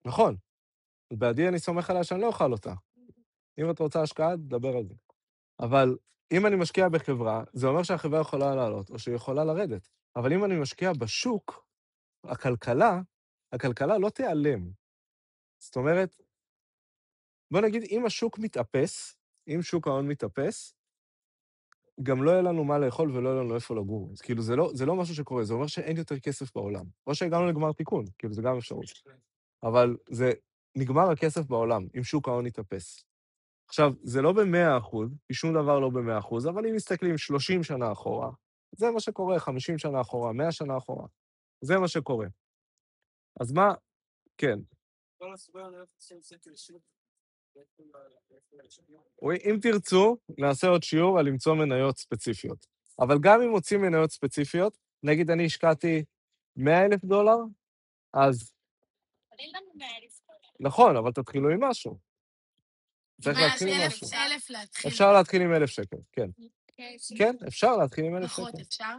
[SPEAKER 2] נכון, בעדי אני סומך עליה שאני לא אוכל אותה. אם את רוצה השקעה, תדבר על זה. אבל אם אני משקיע בחברה, זה אומר שהחברה יכולה לעלות, או שהיא יכולה לרדת. אבל אם אני משקיע בשוק, הכלכלה לא תיעלם. זאת אומרת, בוא נגיד, אם השוק מתאפס, אם שוק ההון מתאפס, גם לא יהיה לנו מה לאכול ולא יהיה לנו איפה לגור. אז כאילו, זה לא משהו שקורה, זה אומר שאין יותר כסף בעולם. או שהגענו לגמר תיקון, כאילו, זה גם אפשרות. אבל זה נגמר הכסף בעולם, אם שוק ההון יתאפס. עכשיו, זה לא ב100%, כי שום דבר לא ב100%, אבל אם מסתכלים 30 שנה אחורה, זה מה שקורה, 50 שנה אחורה, 100 שנה אחורה. זה מה שקורה. אז מה? כן.
[SPEAKER 3] כל הסוגיה, אני הולך לעשות סקר שוק.
[SPEAKER 2] אם תרצו, נעשה עוד שיעור על למצוא מניות ספציפיות. אבל גם אם מוצאים מניות ספציפיות, נגיד אני השקעתי $100,000, אז...
[SPEAKER 5] אני גם 100,000.
[SPEAKER 2] נכון, אבל תתחילו עם משהו. צריך להתחיל עם משהו.
[SPEAKER 1] 1,000 להתחיל.
[SPEAKER 2] אפשר להתחיל עם 1,000 שקל, כן.
[SPEAKER 5] כן.
[SPEAKER 2] כן, אפשר להתחיל עם 1,000
[SPEAKER 1] פחות,
[SPEAKER 2] שקל.
[SPEAKER 1] אפשר?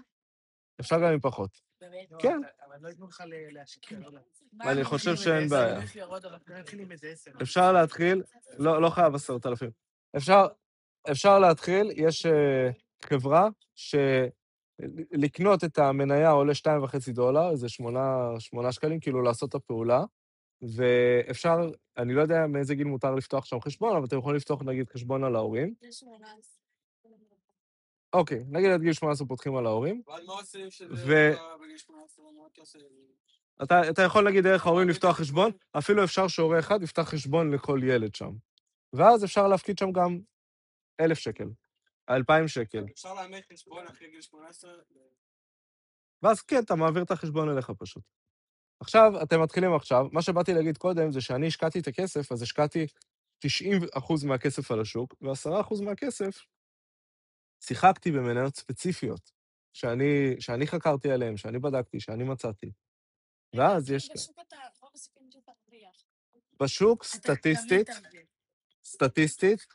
[SPEAKER 2] אפשר גם עם פחות.
[SPEAKER 1] באמת?
[SPEAKER 2] כן.
[SPEAKER 6] אבל לא ייתנו לך להשקיע, לא.
[SPEAKER 2] אני חושב שאין בעיה.
[SPEAKER 6] נתחיל עם איזה 10.
[SPEAKER 2] אפשר להתחיל, לא חייב 10,000. אפשר להתחיל, יש חברה שלקנות את המניה עולה $2.5, זה 8 שקלים, כאילו לעשות את הפעולה, ואפשר, אני לא יודע מאיזה גיל מותר לפתוח שם חשבון, אבל אתם יכולים לפתוח נגיד חשבון על ההורים. אוקיי, נגיד עד גיל 18 פותחים על ההורים.
[SPEAKER 3] ועד מה עושים שזה בגיל 18, מה אתה עושה?
[SPEAKER 2] אתה יכול להגיד דרך ההורים לפתוח חשבון, אפילו אפשר שהורה אחד יפתח חשבון לכל ילד שם. ואז אפשר להפקיד שם גם 1,000 שקל, 2,000 שקל.
[SPEAKER 3] אפשר לאמת חשבון אחרי גיל 18?
[SPEAKER 2] ואז כן, אתה מעביר את החשבון אליך פשוט. עכשיו, אתם מתחילים עכשיו, מה שבאתי להגיד קודם זה שאני השקעתי את הכסף, אז השקעתי 90% מהכסף על השוק, ו10% מהכסף שיחקתי במניות ספציפיות, שאני חקרתי עליהן, שאני בדקתי, שאני מצאתי. ואז יש...
[SPEAKER 5] בשוק אתה רוב הסיכויים שאתה תרוויח.
[SPEAKER 2] בשוק,
[SPEAKER 1] תמיד
[SPEAKER 2] סטטיסטית,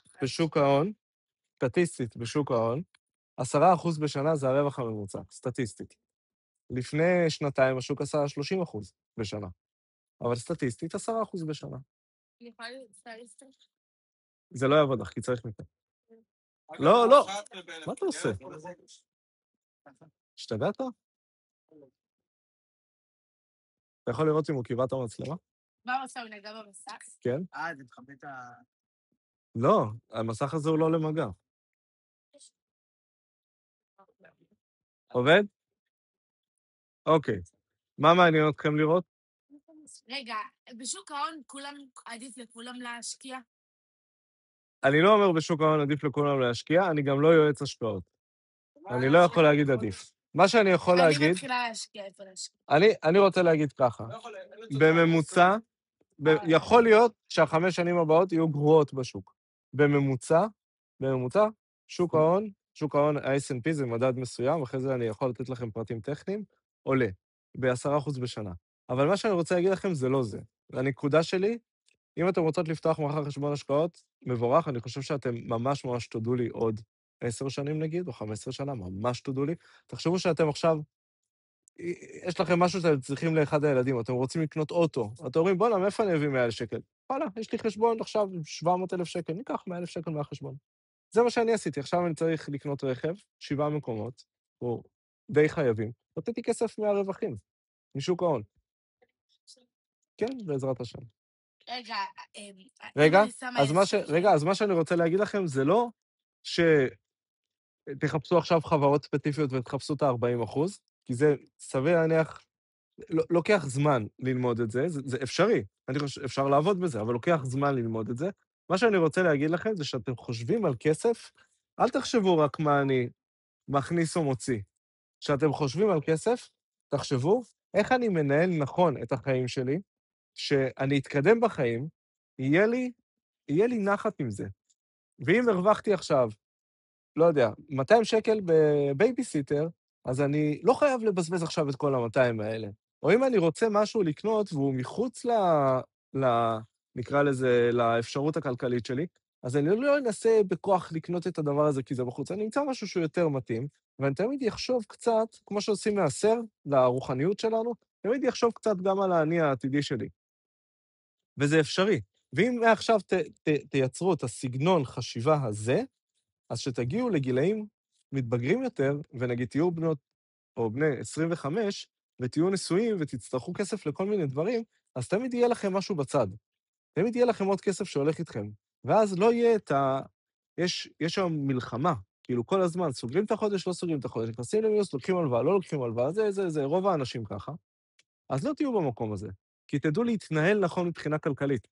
[SPEAKER 2] בשוק ההון, 10% בשנה זה הרווח הממוצע, סטטיסטית. לפני שנתיים השוק עשה 30% בשנה, אבל סטטיסטית 10% בשנה.
[SPEAKER 5] אני יכולה להסתכל.
[SPEAKER 2] זה לא יעבוד לך, כי צריך מכאן. לא. מה אתה עושה? השתגעת? אתה יכול לראות אם הוא קיבע את המצלמה?
[SPEAKER 1] מה הוא עושה? הוא נגע במסך?
[SPEAKER 2] כן.
[SPEAKER 6] זה מכבד את ה...
[SPEAKER 2] לא, המסך הזה הוא לא למגע. עובד? אוקיי. מה מעניין אתכם לראות?
[SPEAKER 1] רגע, בשוק ההון עדיף לכולם להשקיע?
[SPEAKER 2] אני לא אומר בשוק ההון עדיף לכולם להשקיע, אני גם לא יועץ השקעות. אני לא יכול להגיד עדיף. מה שאני יכול להגיד...
[SPEAKER 1] אני מתחילה להשקיע, איפה להשקיע.
[SPEAKER 2] אני רוצה להגיד ככה. בממוצע, יכול להיות שה5 שנים הבאות יהיו גרועות בשוק. בממוצע, שוק ההון, ה-S&P זה מדד מסוים, אחרי זה אני יכול לתת לכם פרטים טכניים, עולה ב10% בשנה. אבל מה שאני רוצה להגיד לכם זה לא זה. הנקודה שלי, אם אתם רוצות לפתוח מחר חשבון השקעות, מבורך, אני חושב שאתם ממש תודו לי עוד 10 שנים נגיד, או 15 שנה, ממש תודו לי. תחשבו שאתם עכשיו, יש לכם משהו שאתם צריכים לאחד הילדים, אתם רוצים לקנות אוטו, אתם אומרים, בוא'נה, מאיפה אני אביא 100,000 שקל? וואלה, יש לי חשבון עכשיו 700,000 שקל, ניקח 100,000 שקל מהחשבון. זה מה שאני עשיתי, עכשיו אני צריך לקנות רכב, 7 מקומות, או די חייבים, נתתי כסף מהרווחים, משוק ההון. כן, בעזרת השם. אז מה שאני רוצה להגיד לכם זה לא שתחפשו עכשיו חברות ספציפיות ותחפשו את ה-40%, כי זה סביר להניח, לוקח זמן ללמוד את זה, זה אפשרי, אני חושב, אפשר לעבוד בזה, אבל לוקח זמן ללמוד את זה. מה שאני רוצה להגיד לכם זה שאתם חושבים על כסף, אל תחשבו רק מה אני מכניס או מוציא. כשאתם חושבים על כסף, תחשבו איך אני מנהל נכון את החיים שלי, שאני אתקדם בחיים, יהיה לי נחת עם זה. ואם הרווחתי עכשיו, לא יודע, 200 שקל בבייביסיטר, אז אני לא חייב לבזבז עכשיו את כל ה-200 האלה. או אם אני רוצה משהו לקנות והוא מחוץ נקרא לזה, לאפשרות הכלכלית שלי, אז אני לא אנסה בכוח לקנות את הדבר הזה כי זה בחוץ, אני אמצא משהו שהוא יותר מתאים, ואני תמיד יחשוב קצת, כמו שעושים מעשר לרוחניות שלנו, תמיד יחשוב קצת גם על האני העתידי שלי. וזה אפשרי. ואם מעכשיו תייצרו את הסגנון חשיבה הזה, אז שתגיעו לגילאים מתבגרים יותר, ונגיד תהיו בנות או בני 25, ותהיו נשואים ותצטרכו כסף לכל מיני דברים, אז תמיד יהיה לכם משהו בצד. תמיד יהיה לכם עוד כסף שהולך איתכם. ואז לא יהיה יש היום מלחמה, כאילו כל הזמן, סוגרים את החודש, לא סוגרים את החודש, נכנסים למינוס, לוקחים הלוואה, לא לוקחים הלוואה, זה, רוב האנשים ככה. אז לא תהיו במקום הזה, כי תדעו להתנהל נכון מבחינה כלכלית.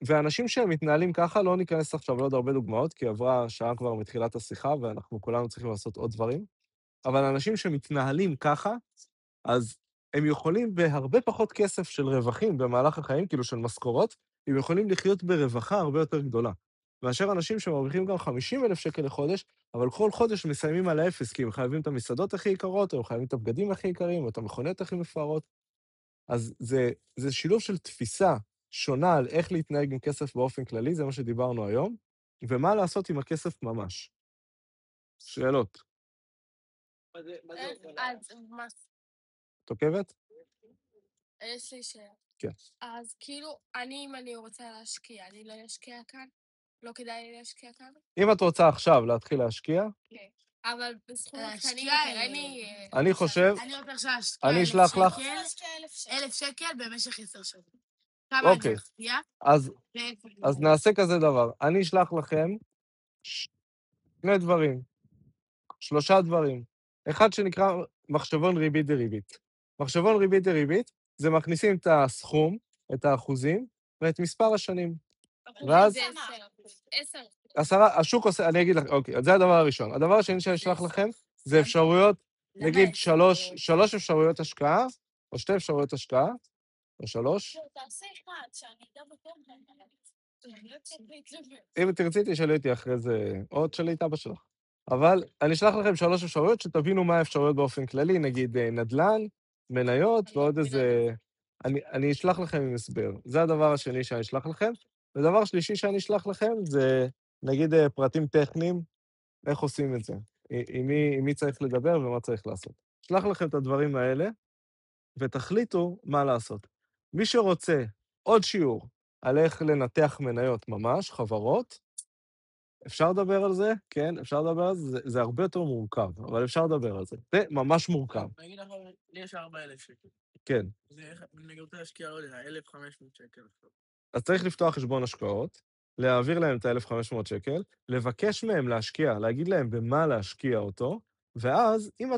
[SPEAKER 2] ואנשים שהם מתנהלים ככה, לא ניכנס עכשיו לעוד הרבה דוגמאות, כי עברה שעה כבר מתחילת השיחה, ואנחנו כולנו צריכים לעשות עוד דברים. אבל אנשים שמתנהלים ככה, אז הם יכולים בהרבה פחות כסף של רווחים במהלך החיים, כאילו של משכורות, הם יכולים לחיות ברווחה הרבה יותר גדולה. מאשר אנשים שמרוויחים גם 50,000 שקל לחודש, אבל כל חודש מסיימים על האפס, כי הם חייבים את המסעדות הכי יקרות, או הם חייבים את הבגדים הכי יקרים, או את המכוניות הכי מפוארות. אז זה שילוב של תפיסה שונה על איך להתנהג עם כסף באופן כללי, זה מה שדיברנו היום, ומה לעשות עם הכסף ממש. שאלות.
[SPEAKER 5] אז מה?
[SPEAKER 2] את עוקבת?
[SPEAKER 5] יש לי שאלה.
[SPEAKER 2] כן.
[SPEAKER 5] אז כאילו, אם אני רוצה להשקיע, אני לא אשקיע כאן? לא כדאי לי להשקיע כאן?
[SPEAKER 2] אם את רוצה עכשיו להתחיל להשקיע,
[SPEAKER 5] כן. אבל בסכום קטנים יותר, אין לי...
[SPEAKER 2] אני חושב,
[SPEAKER 1] אני רוצה עכשיו להשקיע
[SPEAKER 2] אני אשלח לך,
[SPEAKER 1] 1,000 שקל במשך 10 שנים. כמה אני
[SPEAKER 2] אוקיי,
[SPEAKER 1] אשקיע?
[SPEAKER 2] אז נעשה כזה דבר. אני אשלח לכם שני דברים, 3 דברים. אחד שנקרא מחשבון ריבית דריבית. מחשבון ריבית דריבית, זה מכניסים את הסכום, את האחוזים, ואת מספר השנים. ואז...
[SPEAKER 5] זה 10.
[SPEAKER 2] השוק עושה, אני אגיד לך, אוקיי, זה הדבר הראשון. הדבר השני שאני אשלח לכם, זה אפשרויות, נגיד 3 אפשרויות השקעה, או 2 אפשרויות השקעה, או 3.
[SPEAKER 4] תעשה אחד, שאני אדע בטוח.
[SPEAKER 2] אם תרצי, תשאלי אותי אחרי זה, או תשאלי את אבא שלך. אבל אני אשלח לכם 3 אפשרויות, שתבינו מה האפשרויות באופן כללי, נגיד נדל"ן, מניות, ועוד איזה... אני אשלח לכם עם הסבר. זה הדבר השני שאני אשלח לכם. ודבר שלישי שאני אשלח לכם, זה נגיד פרטים טכניים, איך עושים את זה, עם מי צריך לדבר ומה צריך לעשות. אשלח לכם את הדברים האלה, ותחליטו מה לעשות. מי שרוצה עוד שיעור על איך לנתח מניות ממש, חברות, אפשר לדבר על זה, כן, אפשר לדבר על זה, זה הרבה יותר מורכב, אבל אפשר לדבר על זה. זה ממש מורכב.
[SPEAKER 6] אני אגיד לך, לי יש 4,000 שקל.
[SPEAKER 2] כן.
[SPEAKER 6] אני רוצה להשקיע, לא יודע, 1,500 שקל.
[SPEAKER 2] אז צריך לפתוח חשבון השקעות, להעביר להם את ה-1,500 שקל, לבקש מהם להשקיע, להגיד להם במה להשקיע אותו, ואז אם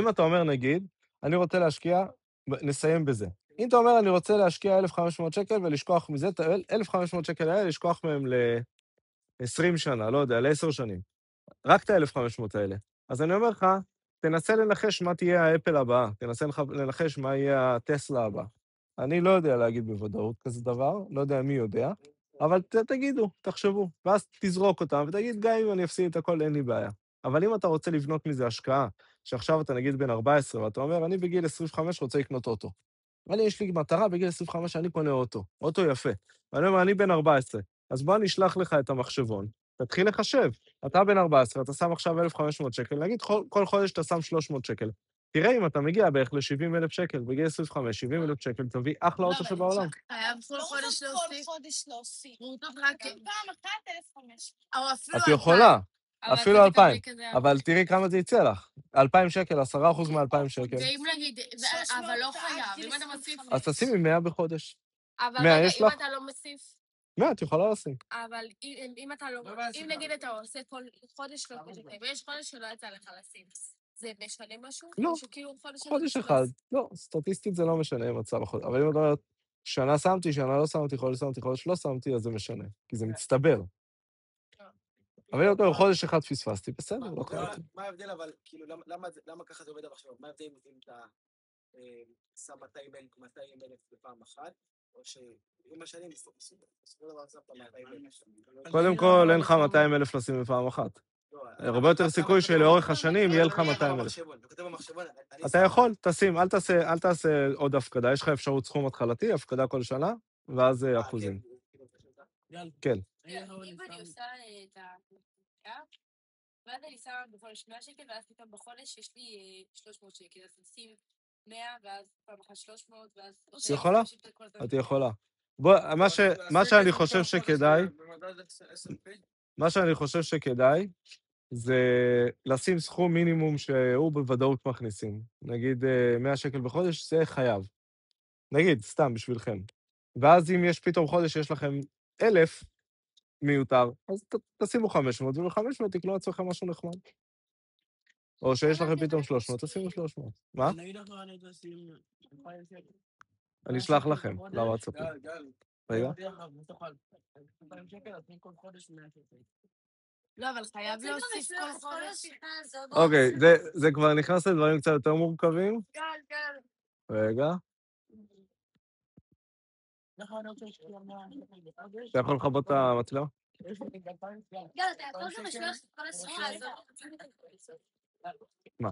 [SPEAKER 2] אתה אומר, נגיד, אני רוצה להשקיע, נסיים בזה. אם אתה אומר, אני רוצה להשקיע 1,500 שקל ולשכוח מזה, 1,500 שקל האלה, לשכוח מהם ל-20 שנה, לא יודע, ל-10 שנים. רק את ה-1,500 האלה. אז אני אומר לך, תנסה לנחש מה תהיה האפל הבאה, תנסה לנחש מה יהיה הטסלה הבאה. אני לא יודע להגיד בוודאות כזה דבר, לא יודע מי יודע, אבל תגידו, תחשבו, ואז תזרוק אותם, ותגיד, גם אם אני אפסיד את הכל, אין לי בעיה. אבל אם אתה רוצה לבנות מזה השקעה, שעכשיו אתה נגיד בן 14, ואתה אומר, אני בגיל 25 רוצה לקנות אוטו. יש לי מטרה, בגיל 25 אני קונה אוטו יפה. ואני אומר, אני בן 14, אז בוא אני אשלח לך את המחשבון, תתחיל לחשב. אתה בן 14, אתה שם עכשיו 1,500 שקל, נגיד כל חודש אתה שם 300 שקל. תראה אם אתה מגיע בערך ל-70,000 שקל, בגיל 25, 70,000 שקל, תביא אחלה אוטו שבעולם.
[SPEAKER 1] חייב כל חודש להוסיף.
[SPEAKER 4] כל חודש להוסיף.
[SPEAKER 1] רק
[SPEAKER 4] פעם אחת 1,500.
[SPEAKER 1] או אפילו
[SPEAKER 2] את יכולה, אפילו 2,000, אבל תראי כמה זה יצא לך. 2,000 שקל, 10% מ-2,000 שקל.
[SPEAKER 5] ואם נגיד, אבל לא חייב, אם אתה מוסיף...
[SPEAKER 2] אז תשימי 100 בחודש.
[SPEAKER 5] אבל
[SPEAKER 2] 100
[SPEAKER 5] רגע,
[SPEAKER 2] יש
[SPEAKER 5] אם
[SPEAKER 2] לך?
[SPEAKER 5] אתה לא מוסיף...
[SPEAKER 2] 100, את יכולה לשים.
[SPEAKER 5] אבל אם אתה לא... אם נגיד אתה עושה כל חודש לא חודש, ויש חודש שלא יצא לך לשים, זה משנה משהו?
[SPEAKER 2] לא, חודש אחד. לא, סטטיסטית זה לא משנה מצב החודש. אבל אם את אומרת, שנה שמתי, שנה לא שמתי, חודש שמתי, חודש לא שמתי, אז זה משנה. כי זה מצטבר. אבל אם את אומרת, חודש אחד פספסתי, בסדר, לא קראתי.
[SPEAKER 3] מה ההבדל, אבל, כאילו, למה ככה זה עובד עכשיו? מה ההבדל אם אתה שם 200,000 בפעם אחת, או שעם השנים, בסופו דבר שמת 200,000.
[SPEAKER 2] קודם כל, אין לך 200,000 לשים בפעם אחת. הרבה יותר סיכוי שלאורך השנים יהיה לך 200,000. אתה יכול, תשים, אל תעשה עוד הפקדה. יש לך אפשרות סכום התחלתי, הפקדה כל שנה, ואז אחוזים. כן.
[SPEAKER 5] אם אני עושה את ואז אני שמה בחודש 100 שקל, ואז פתאום בחודש יש לי 300 שקל, אז נשים 100, ואז פעם אחת 300, ואז...
[SPEAKER 2] יכולה? את יכולה. מה שאני חושב שכדאי, מה שאני חושב שכדאי, זה לשים סכום מינימום שהוא בוודאות מכניסים. נגיד 100 שקל בחודש, זה חייב. נגיד, סתם בשבילכם. ואז אם יש פתאום חודש שיש לכם 1,000 מיותר, אז תשימו 500, וב-500 תקנו לעצמכם משהו נחמד. או שיש לכם פתאום 300, תשימו 300. מה? אני אשלח לכם, לוואטסאפ. רגע.
[SPEAKER 1] לא, אבל חייב להוסיף כל חודש.
[SPEAKER 2] אוקיי, זה כבר נכנס לדברים קצת יותר מורכבים. רגע. אתה יכול לכבות את המצלמה?
[SPEAKER 5] גל, אתה יכול גם לשלוח את כל הספירה הזאת.
[SPEAKER 2] מה?